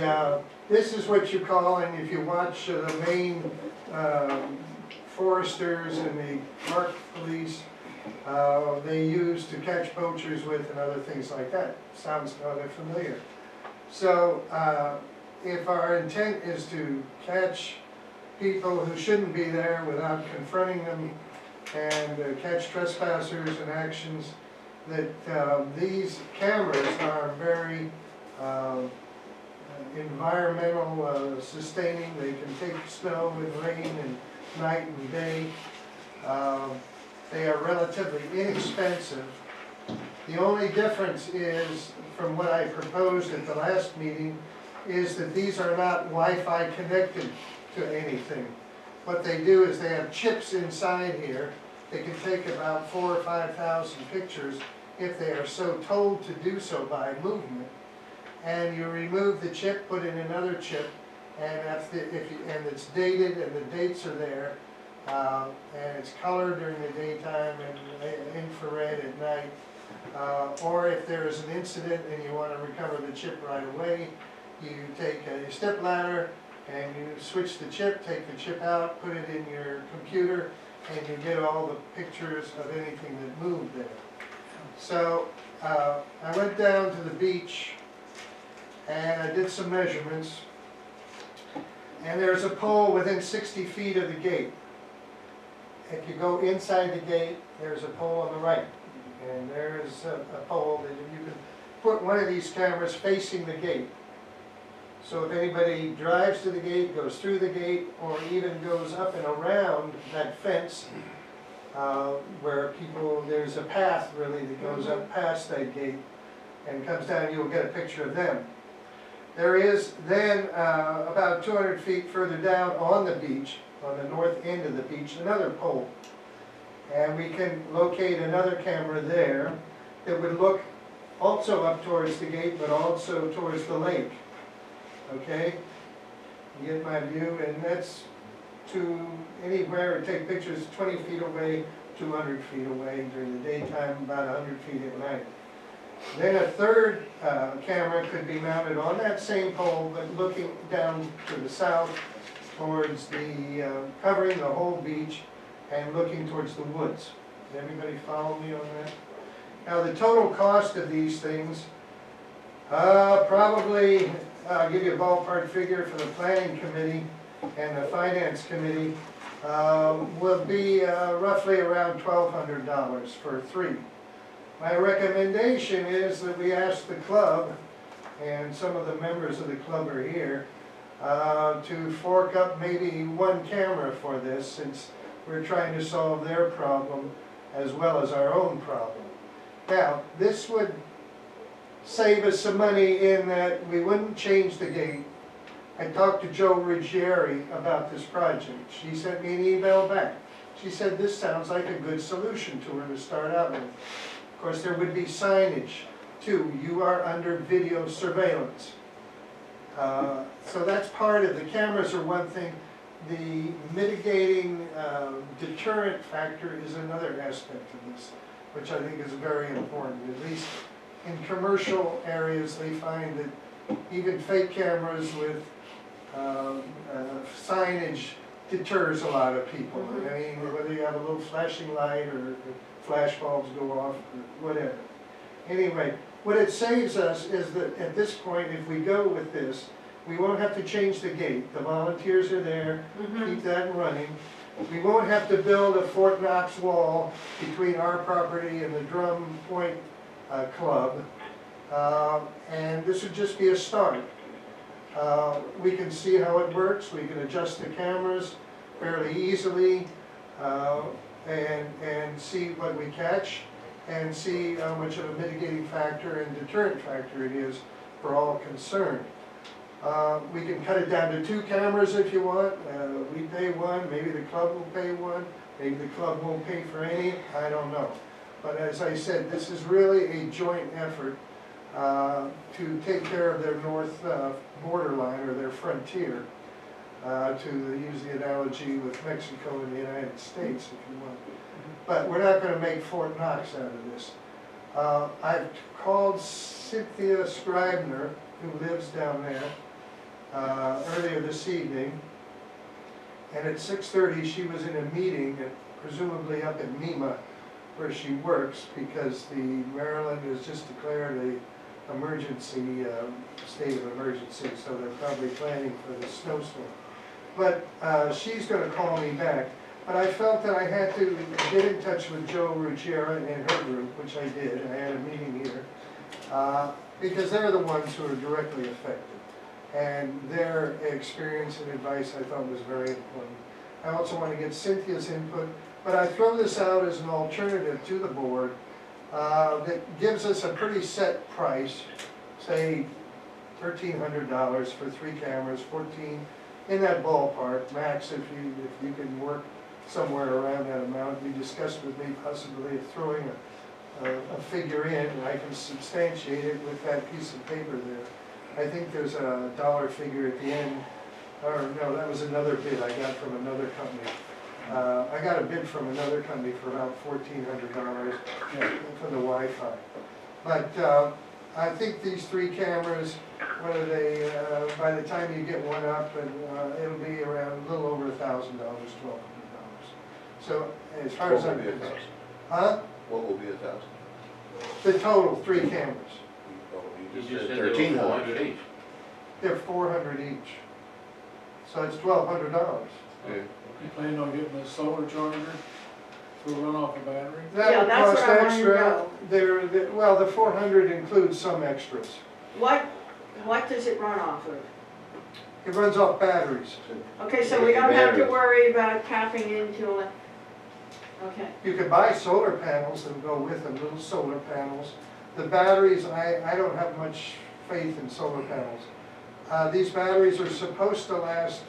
around. This is what you call, and if you watch the main foresters and the park police, they use to catch poachers with and other things like that. Sounds rather familiar. So if our intent is to catch people who shouldn't be there without confronting them and catch trespassers and actions, that these cameras are very environmental sustaining. They can take snow and rain and night and day. They are relatively inexpensive. The only difference is, from what I proposed at the last meeting, is that these are not Wi-Fi connected to anything. What they do is they have chips inside here. They can take about 4,000 or 5,000 pictures if they are so told to do so by movement. And you remove the chip, put in another chip, and and it's dated and the dates are there, and it's colored during the daytime and infrared at night. Or if there is an incident and you want to recover the chip right away, you take a step ladder and you switch the chip, take the chip out, put it in your computer, and you get all the pictures of anything that moved there. So I went down to the beach and I did some measurements, and there's a pole within 60 feet of the gate. If you go inside the gate, there's a pole on the right, and there's a pole that you can put one of these cameras facing the gate. So if anybody drives to the gate, goes through the gate, or even goes up and around that fence, where people, there's a path really that goes up past that gate and comes down, you'll get a picture of them. There is then, about 200 feet further down on the beach, on the north end of the beach, another pole. And we can locate another camera there that would look also up towards the gate, but also towards the lake. Okay? You get my view, and that's to anywhere, take pictures 20 feet away, 200 feet away during the daytime, about 100 feet at night. Then a third camera could be mounted on that same pole, but looking down to the south towards the, covering the whole beach and looking towards the woods. Does everybody follow me on that? Now the total cost of these things, probably, I'll give you a ballpark figure for the planning committee and the finance committee, will be roughly around $1,200 for 3. My recommendation is that we ask the club, and some of the members of the club are here, to fork up maybe 1 camera for this, since we're trying to solve their problem as well as our own problem. Now, this would save us some money in that we wouldn't change the gate. I talked to Joe Ruggieri about this project. She sent me an email back. She said this sounds like a good solution to her to start out with. Of course, there would be signage too. You are under video surveillance. So that's part of the cameras are one thing. The mitigating deterrent factor is another aspect of this, which I think is very important. At least in commercial areas, they find that even fake cameras with signage deters a lot of people. I mean, whether you have a little flashing light or flash bulbs go off or whatever. Anyway, what it saves us is that at this point, if we go with this, we won't have to change the gate. The volunteers are there, keep that running. We won't have to build a Fort Knox wall between our property and the Drum Point Club. And this would just be a start. We can see how it works. We can adjust the cameras fairly easily and see what we catch and see how much of a mitigating factor and deterrent factor it is for all concerned. We can cut it down to 2 cameras if you want. We pay 1, maybe the club will pay 1, maybe the club won't pay for any, I don't know. But as I said, this is really a joint effort to take care of their north borderline or their frontier, to use the analogy with Mexico and the United States, if you want. But we're not going to make Fort Knox out of this. I've called Cynthia Scribner, who lives down there, earlier this evening, and at 6:30 she was in a meeting, presumably up in MEMA, where she works, because the Maryland has just declared a emergency, state of emergency, so they're probably planning for the snowstorm. But she's going to call me back. But I felt that I had to get in touch with Joe Ruggieri and her group, which I did. I had a meeting here, because they're the ones who are directly affected. And their experience and advice I thought was very important. I also want to get Cynthia's input, but I throw this out as an alternative to the board that gives us a pretty set price, say $1,300 for 3 cameras, 14, in that ballpark, max if you can work somewhere around that amount. You discussed with me possibly of throwing a figure in, and I can substantiate it with that piece of paper there. I think there's a dollar figure at the end, or no, that was another bid I got from another company. I got a bid from another company for about $1,400 for the Wi-Fi. But I think these 3 cameras, what are they, by the time you get one up, and it'll be around a little over $1,000, $1,200. So as far as What I'm will be concerned. 1,000? Huh? What will be 1,000? The total, 3 cameras. Oh, you You just just said said they were 1,300 400 each. They're $400 each. So it's $1,200. Yeah. You plan on getting a solar charger to run off a battery? That Yeah, would that's cost what I wanted to extra. know. Well, the 400 includes some extras. What does it run off of? It runs off batteries. Okay, so we don't have to Batteries. worry about tapping into it. Okay, You could buy solar panels that go with them, little solar panels. The batteries, I don't have much faith in solar panels. These batteries are supposed to last,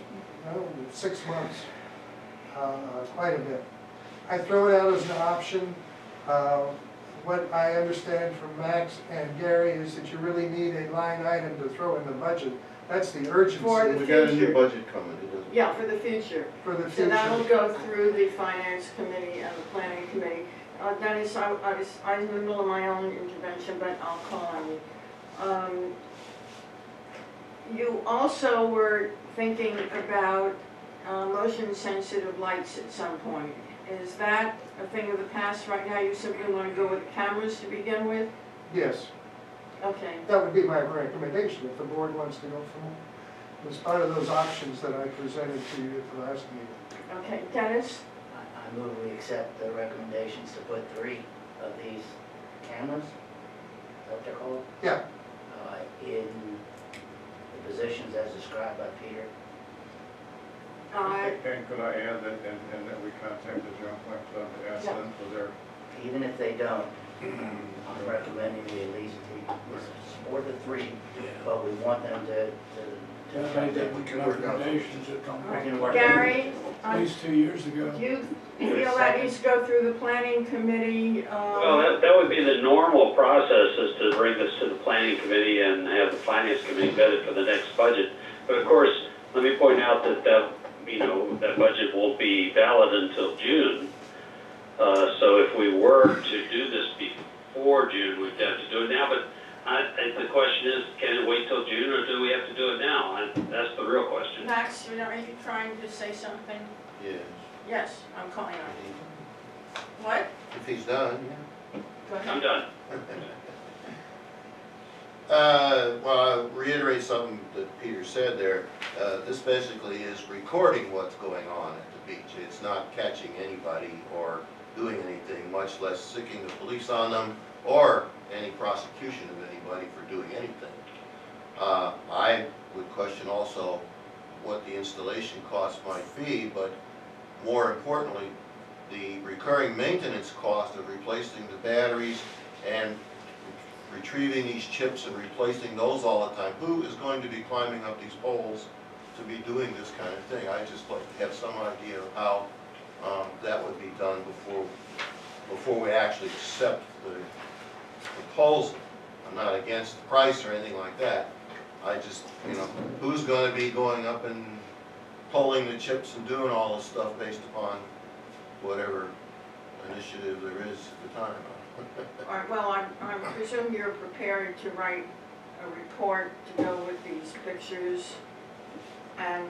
6 months, quite a bit. I throw it out as an option. What I understand from Max and Gary is that you really need a line item to throw in the budget. That's the urgency For the We got a new future. budget coming, it doesn't. yeah, for the future. for the So that'll future. go through the finance committee and the planning committee. Dennis, I was in the middle of my own intervention, but I'll call on you. You also were thinking about motion-sensitive lights at some point. Is that a thing of the past right now? You simply want to go with cameras to begin with? Yes, Okay. that would be my recommendation if the board wants to go for it. It was part of those options that I presented to you at the last meeting. Okay, Dennis? I move we accept the recommendations to put 3 of these cameras, is that what they're called? Yeah. In the positions as described by Peter. And could I add that, and that we contact the Joint Plan Club to ask Yeah. them for their, Even if they don't, I'm recommending we at least support the 3, but we want them to I made that recommendations that come I can from work. Gary, at least 2 years ago. do you feel that needs to go through the planning committee? Well, that would be the normal process, is to bring this to the planning committee and have the finance committee vet it for the next budget. But of course, let me point out that that budget won't be valid until June. So if we were to do this before June, we'd have to do it now. But the question is, can it wait till June, or do we have to do it now? That's the real question. Max, are you trying to say something? Yeah. Yes, I'm calling on you. What? If he's done, Go ahead. I'm done. Well, I'll reiterate something that Peter said there. This basically is recording what's going on at the beach. It's not catching anybody or doing anything, much less sicking the police on them or any prosecution of anybody for doing anything. I would question also what the installation cost might be, but more importantly, the recurring maintenance cost of replacing the batteries and retrieving these chips and replacing those all the time. Who is going to be climbing up these poles to be doing this kind of thing? I just like to have some idea of how that would be done before we actually accept the proposal. I'm not against the price or anything like that. I just, who's going to be going up and pulling the chips and doing all this stuff based upon whatever initiative there is at the time. All right, well, I presume you're prepared to write a report to go with these pictures, and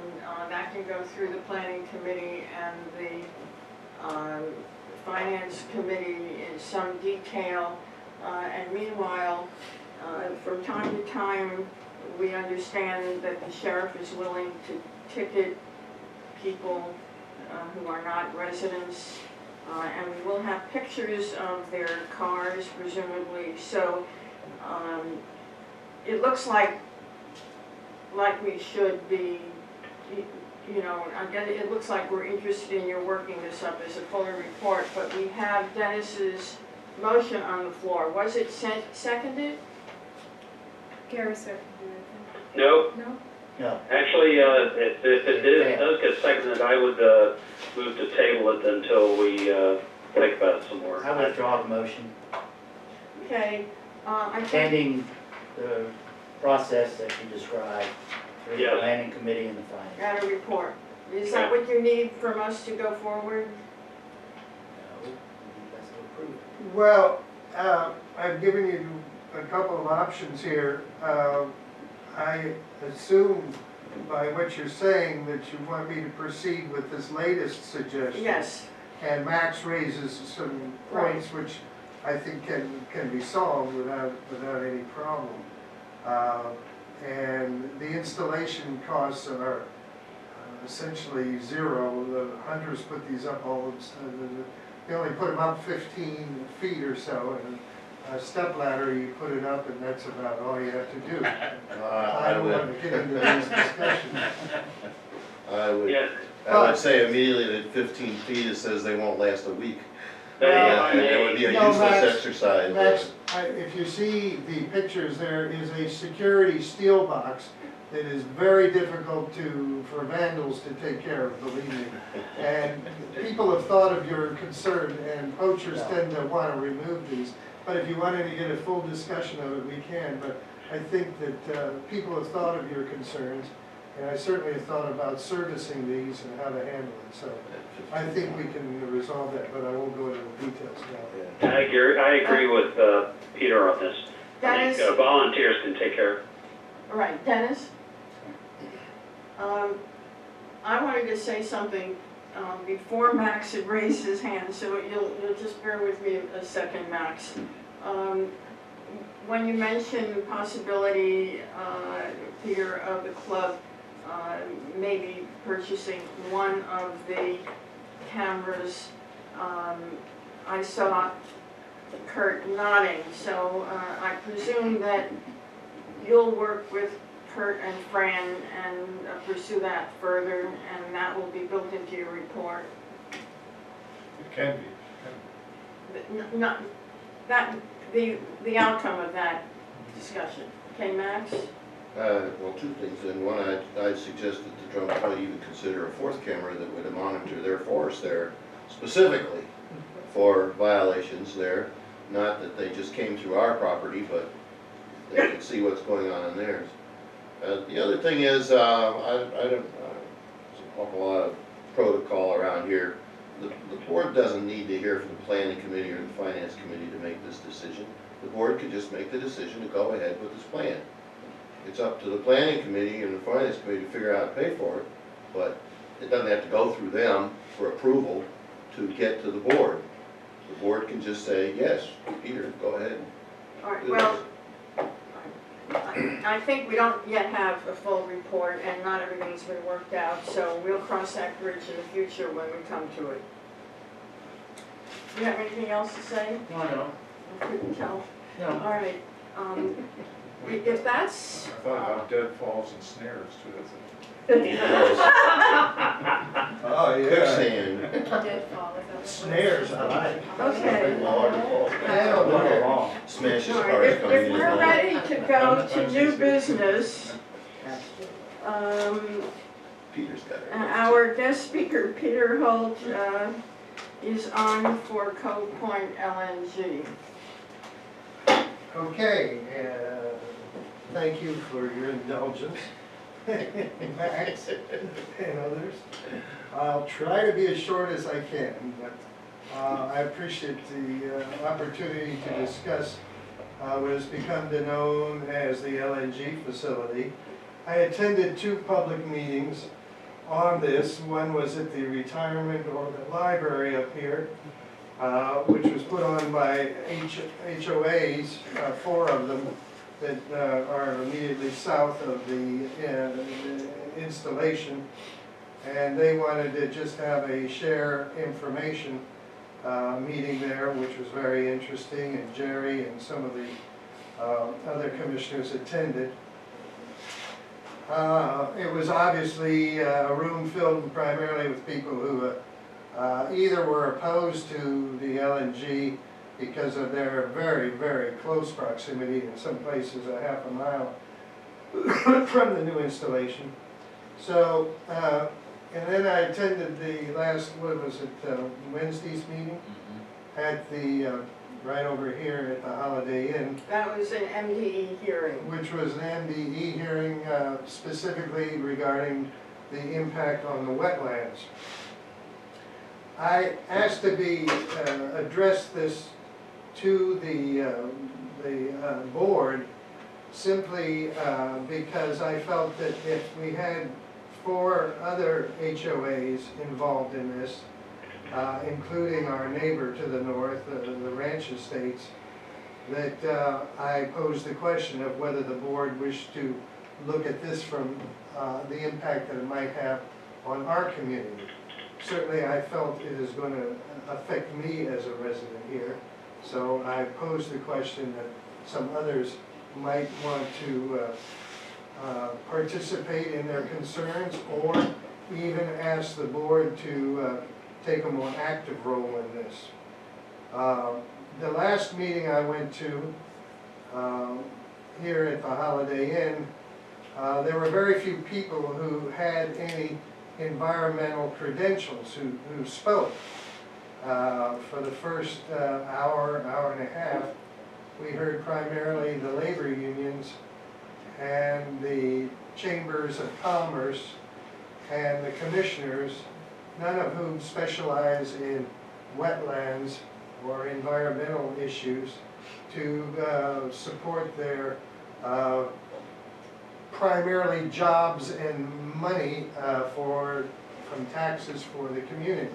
that can go through the planning committee and the finance committee in some detail. And meanwhile, from time to time, we understand that the sheriff is willing to ticket people who are not residents. And we will have pictures of their cars, presumably. So it looks like we should be, again, it looks like we're interested in your working this up as a fuller report. But we have Dennis's motion on the floor. Was it seconded? Gary seconded No, it, no? No, actually, if it does get seconded, I would move to table it until we think about it some more. I withdraw the motion, Okay, I think, pending the process that you described through the Yes. planning committee and the finance. got a report. Is that what you need from us to go forward? No, we need us to approve it. Well, I've given you a couple of options here. I assume by what you're saying that you want me to proceed with this latest suggestion. Yes, And Max raises some points which I think can be solved without any problem. And the installation costs are essentially zero. The hunters put these up all, they only put them up 15 feet or so, and a step ladder, you put it up and that's about all you have to do. I don't want to get into these discussions. I would, Yeah, I would say immediately that 15 feet, it says they won't last a week. Well, And it would be a No, useless Max, exercise. Max, if you see the pictures, there is a security steel box that is very difficult for vandals to take care of, believe me. And people have thought of your concern, and poachers tend to want to remove these. But if you wanted to get a full discussion of it, we can. But I think that people have thought of your concerns, and I certainly have thought about servicing these and how to handle it. So I think we can resolve that, but I won't go into the details now. I agree with Peter on this. I Dennis, think volunteers can take care of it. all right, Dennis? I wanted to say something before Max had raised his hand, so you'll just bear with me a second, Max. When you mentioned the possibility, Peter, of the club maybe purchasing one of the cameras, I saw Kurt nodding, so I presume that you'll work with Kurt and Fran and pursue that further, and that will be built into your report. It can be. Not, that, the outcome of that discussion. Okay, Max? Well, two things. And one, I'd suggest that the Drums might even consider a fourth camera that would monitor their forest there specifically for violations there. Not that they just came through our property, but they could see what's going on in theirs. The other thing is, I don't, there's an awful lot of protocol around here. The board doesn't need to hear from the planning committee or the finance committee to make this decision. The board could just make the decision to go ahead with this plan. It's up to the planning committee and the finance committee to figure out how to pay for it, but it doesn't have to go through them for approval to get to the board. The board can just say, yes, Peter, go ahead. All right, well, I think we don't yet have a full report, and not everything's been worked out, so we'll cross that bridge in the future when we come to it. Do you have anything else to say? No, I couldn't tell. no. All right, if that's, I thought about deadfalls and snares too. Oh, Quicksand. Deadfall, is that what it was? Snares, I like. okay. Yeah, Smashes All cars right, if coming in. we're ready to go to new business, Peter's got it. our guest speaker, Peter Holt, is on for Cove Point LNG. Okay, thank you for your indulgence, Max and others. I'll try to be as short as I can, but I appreciate the opportunity to discuss what has become known as the LNG facility. I attended 2 public meetings on this. One was at the retirement or the library up here, which was put on by HOAs, 4 of them that are immediately south of the installation. And they wanted to just have a share information meeting there, which was very interesting, and Jerry and some of the other commissioners attended. It was obviously a room filled primarily with people who either were opposed to the LNG because of their very, very close proximity, in some places a half a mile from the new installation. So, and then I attended the last, what was it, Wednesday's meeting at the, right over here at the Holiday Inn, That was an MDE hearing. which was an MDE hearing specifically regarding the impact on the wetlands. I asked to be, address this to the board simply because I felt that if we had 4 other HOAs involved in this, including our neighbor to the north, the ranch estates, that I posed the question of whether the board wished to look at this from the impact that it might have on our community. Certainly I felt it is going to affect me as a resident here, so I posed the question that some others might want to participate in their concerns, or even ask the board to take a more active role in this. The last meeting I went to here at the Holiday Inn, there were very few people who had any environmental credentials who spoke. For the first hour, hour and a half, we heard primarily the labor unions and the chambers of commerce and the commissioners, none of whom specialize in wetlands or environmental issues, to support their primarily jobs and money from taxes for the community.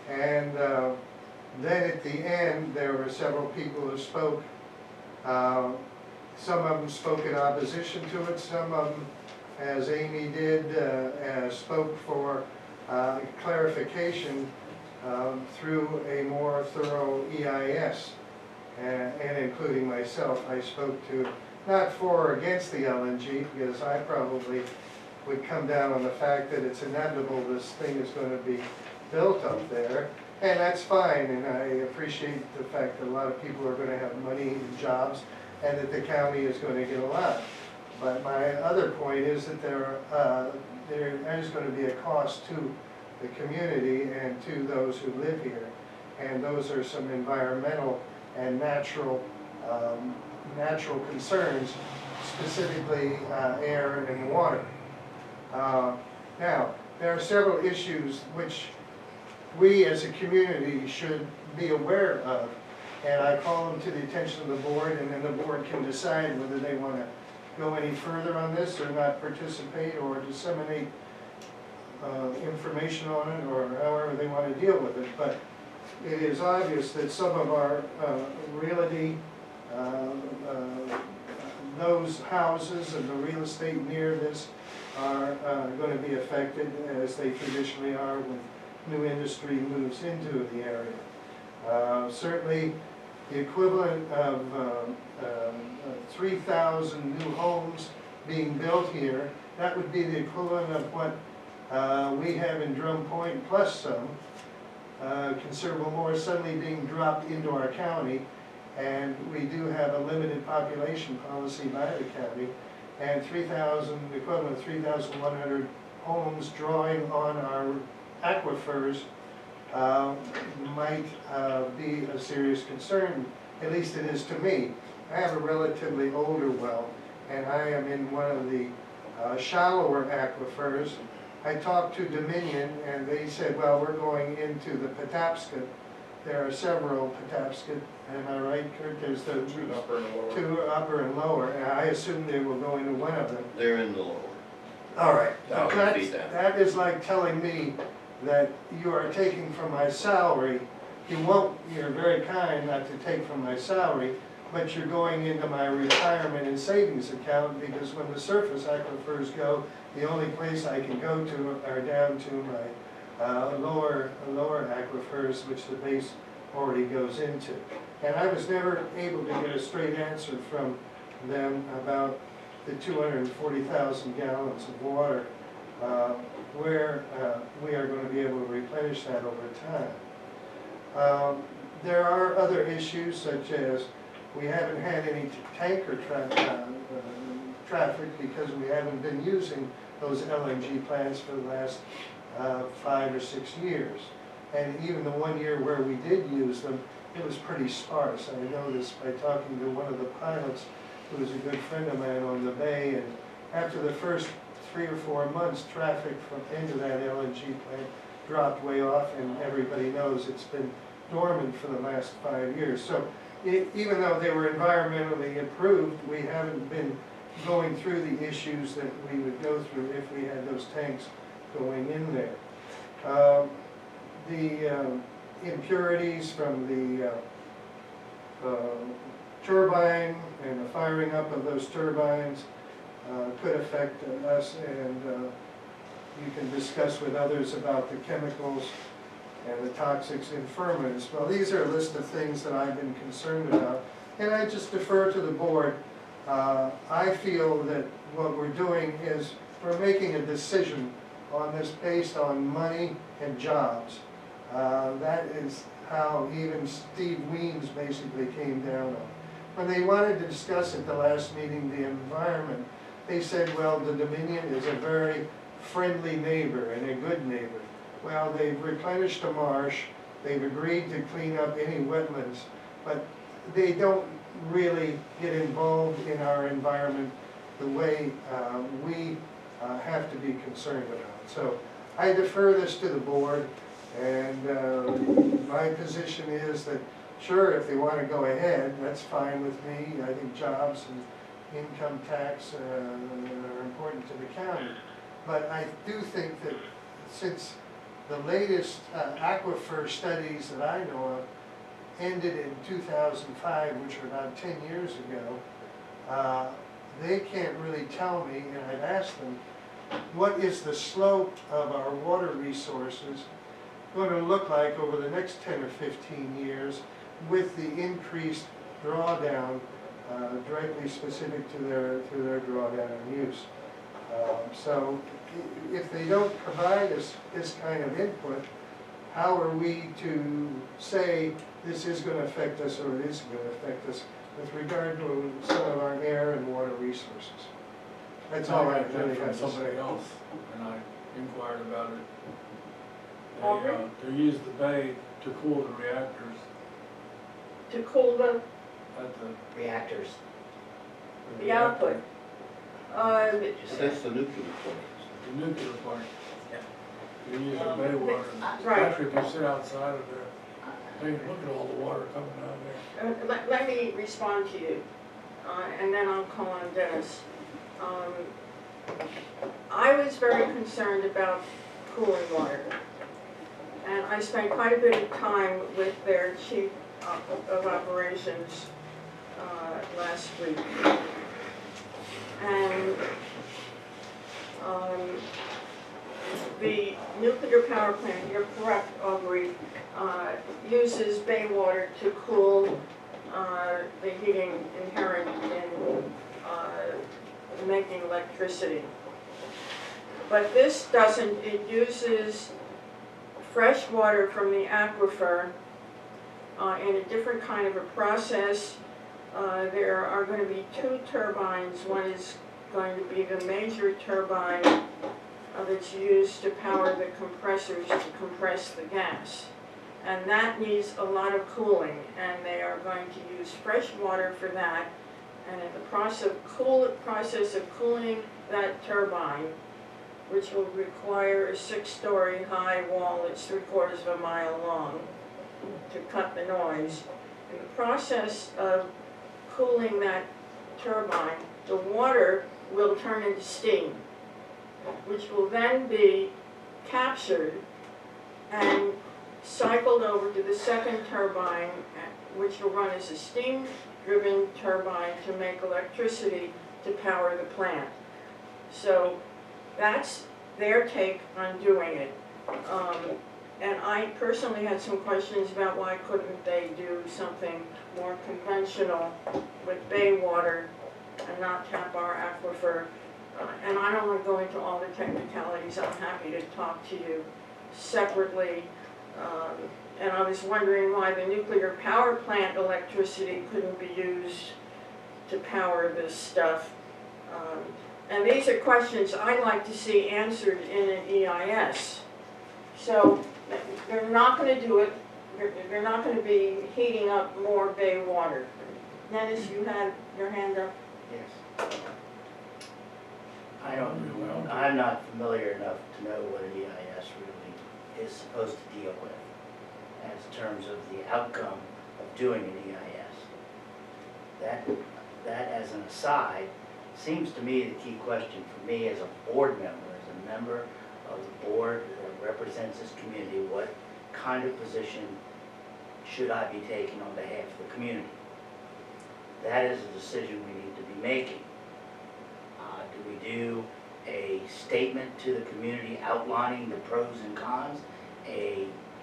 And then at the end, there were several people who spoke. Some of them spoke in opposition to it, some of them, as Amy did, spoke for clarification through a more thorough EIS, and including myself. I spoke to, not for or against the LNG, because I probably would come down on the fact that it's inevitable this thing is going to be built up there, and that's fine, and I appreciate the fact that a lot of people are going to have money and jobs, and that the county is going to get a lot. But my other point is that there is going to be a cost to the community and to those who live here, and those are some environmental and natural concerns, specifically air and water. Now, there are several issues which we as a community should be aware of, and I call them to the attention of the board, and then the board can decide whether they want to go any further on this or not participate or disseminate information on it, or however they want to deal with it. But it is obvious that some of our realty, those houses and the real estate near this are going to be affected, as they traditionally are when new industry moves into the area. Certainly the equivalent of 3,000 new homes being built here, that would be the equivalent of what we have in Drum Point, plus some. Considerable more suddenly being dropped into our county, and we do have a limited population policy by the county, and 3,000, the equivalent of 3,100 homes drawing on our aquifers might be a serious concern. At least it is to me. I have a relatively older well, and I am in one of the shallower aquifers. I talked to Dominion, and they said, well, we're going into the Patapscot. There are several Patapscot, am I right, Kurt? There's the Two upper and lower. two upper and lower, and I assume they will go into one of them. They're in the lower. All right. 1,000 feet down. That is like telling me that you are taking from my salary. You won't, you're very kind not to take from my salary, but you're going into my retirement and savings account, because when the surface aquifers go, the only place I can go to are down to my lower aquifers, which the base already goes into. And I was never able to get a straight answer from them about the 240,000 gallons of water, where we are going to be able to replenish that over time. There are other issues such as we haven't had any tanker traffic because we haven't been using those LNG plants for the last 5 or 6 years. And even the 1 year where we did use them, it was pretty sparse. I know this by talking to one of the pilots who was a good friend of mine on the bay, and after the first 3 or 4 months, traffic from into that LNG plant dropped way off, and everybody knows it's been dormant for the last 5 years. So even though they were environmentally approved, we haven't been going through the issues that we would go through if we had those tanks going in there. The impurities from the turbine and the firing up of those turbines could affect us, and you can discuss with others about the chemicals and the toxics in ferments. Well, these are a list of things that I've been concerned about, and I just defer to the board. I feel that what we're doing is we're making a decision on this based on money and jobs. That is how even Steve Weems basically came down on. When they wanted to discuss at the last meeting the environment, they said, well, the Dominion is a very friendly neighbor and a good neighbor. Well, they've replenished a marsh, they've agreed to clean up any wetlands, but they don't really get involved in our environment the way we have to be concerned about. So I defer this to the board, and my position is that, sure, if they want to go ahead, that's fine with me. I think jobs and income tax are important to the county. But I do think that since the latest aquifer studies that I know of ended in 2005, which are about 10 years ago, they can't really tell me, and I've asked them, what is the slope of our water resources going to look like over the next 10 or 15 years with the increased drawdown directly specific to their drawdown and use. So if they don't provide us this kind of input, how are we to say this is going to affect us or it isn't going to affect us with regard to some of our air and water resources? That's all I really from have to somebody say. else, and I inquired about it. Aubrey? They use the bay to cool the reactors To cool the at the. Reactors. The output. That's the nuclear plant. The nuclear plant. Yeah. They use the bay water. Right. Actually, if you sit outside of there, hey, look at all the water coming out of there. let me respond to you, and then I'll call on Dennis. I was very concerned about cooling water, and I spent quite a bit of time with their chief of operations last week. And the nuclear power plant, you're correct, Aubrey, uses bay water to cool the heating inherent in making electricity. But this doesn't, it uses fresh water from the aquifer in a different kind of a process. There are going to be 2 turbines. One is going to be the major turbine that's used to power the compressors to compress the gas. And that needs a lot of cooling, and they are going to use fresh water for that. And in the process of cooling that turbine, which will require a 6-story high wall that's 3/4 of a mile long to cut the noise, in the process of cooling that turbine, the water will turn into steam, which will then be captured and cycled over to the second turbine, which will run as a steam-driven turbine to make electricity to power the plant. So that's their take on doing it. And I personally had some questions about why couldn't they do something more conventional with bay water and not tap our aquifer. And I don't want to go into all the technicalities. I'm happy to talk to you separately And I was wondering why the nuclear power plant electricity couldn't be used to power this stuff. And these are questions I'd like to see answered in an EIS. So they're not going to do it. They're not going to be heating up more bay water. Dennis, you had your hand up. Yes. I'm not familiar enough to know what an EIS really is supposed to deal with as terms of the outcome of doing an EIS. That as an aside, seems to me the key question for me as a board member, as a member of the board that represents this community, what kind of position should I be taking on behalf of the community? That is a decision we need to be making. Do we do a statement to the community outlining the pros and cons?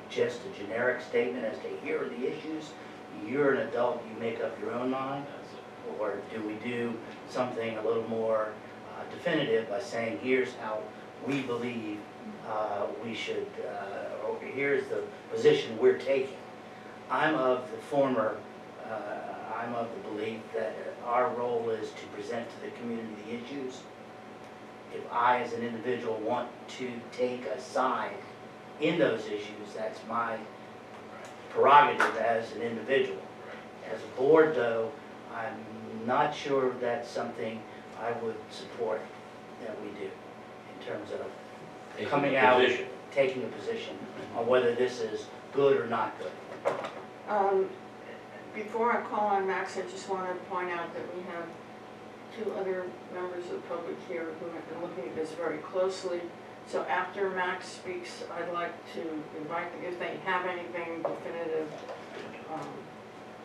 Just a generic statement as to here are the issues, you're an adult, you make up your own mind? Or do we do something a little more definitive by saying here's how we believe we should, or here's the position we're taking? I'm of the belief that our role is to present to the community the issues. If I as an individual want to take a side in those issues, that's my prerogative as an individual. As a board though, I'm not sure that's something I would support that we do in terms of coming out, taking a position on whether this is good or not good. Before I call on Max, I just want to point out that we have two other members of the public here who have been looking at this very closely. So after Max speaks, I'd like to invite them, if they have anything definitive.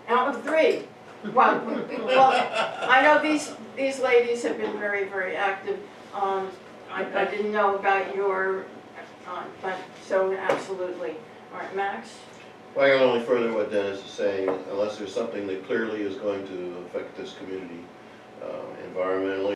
Out of three. Well, I know these ladies have been very, very active. I didn't know about your, but so absolutely. All right, Max? Well, I can only further what Dennis is saying, unless there's something that clearly is going to affect this community environmentally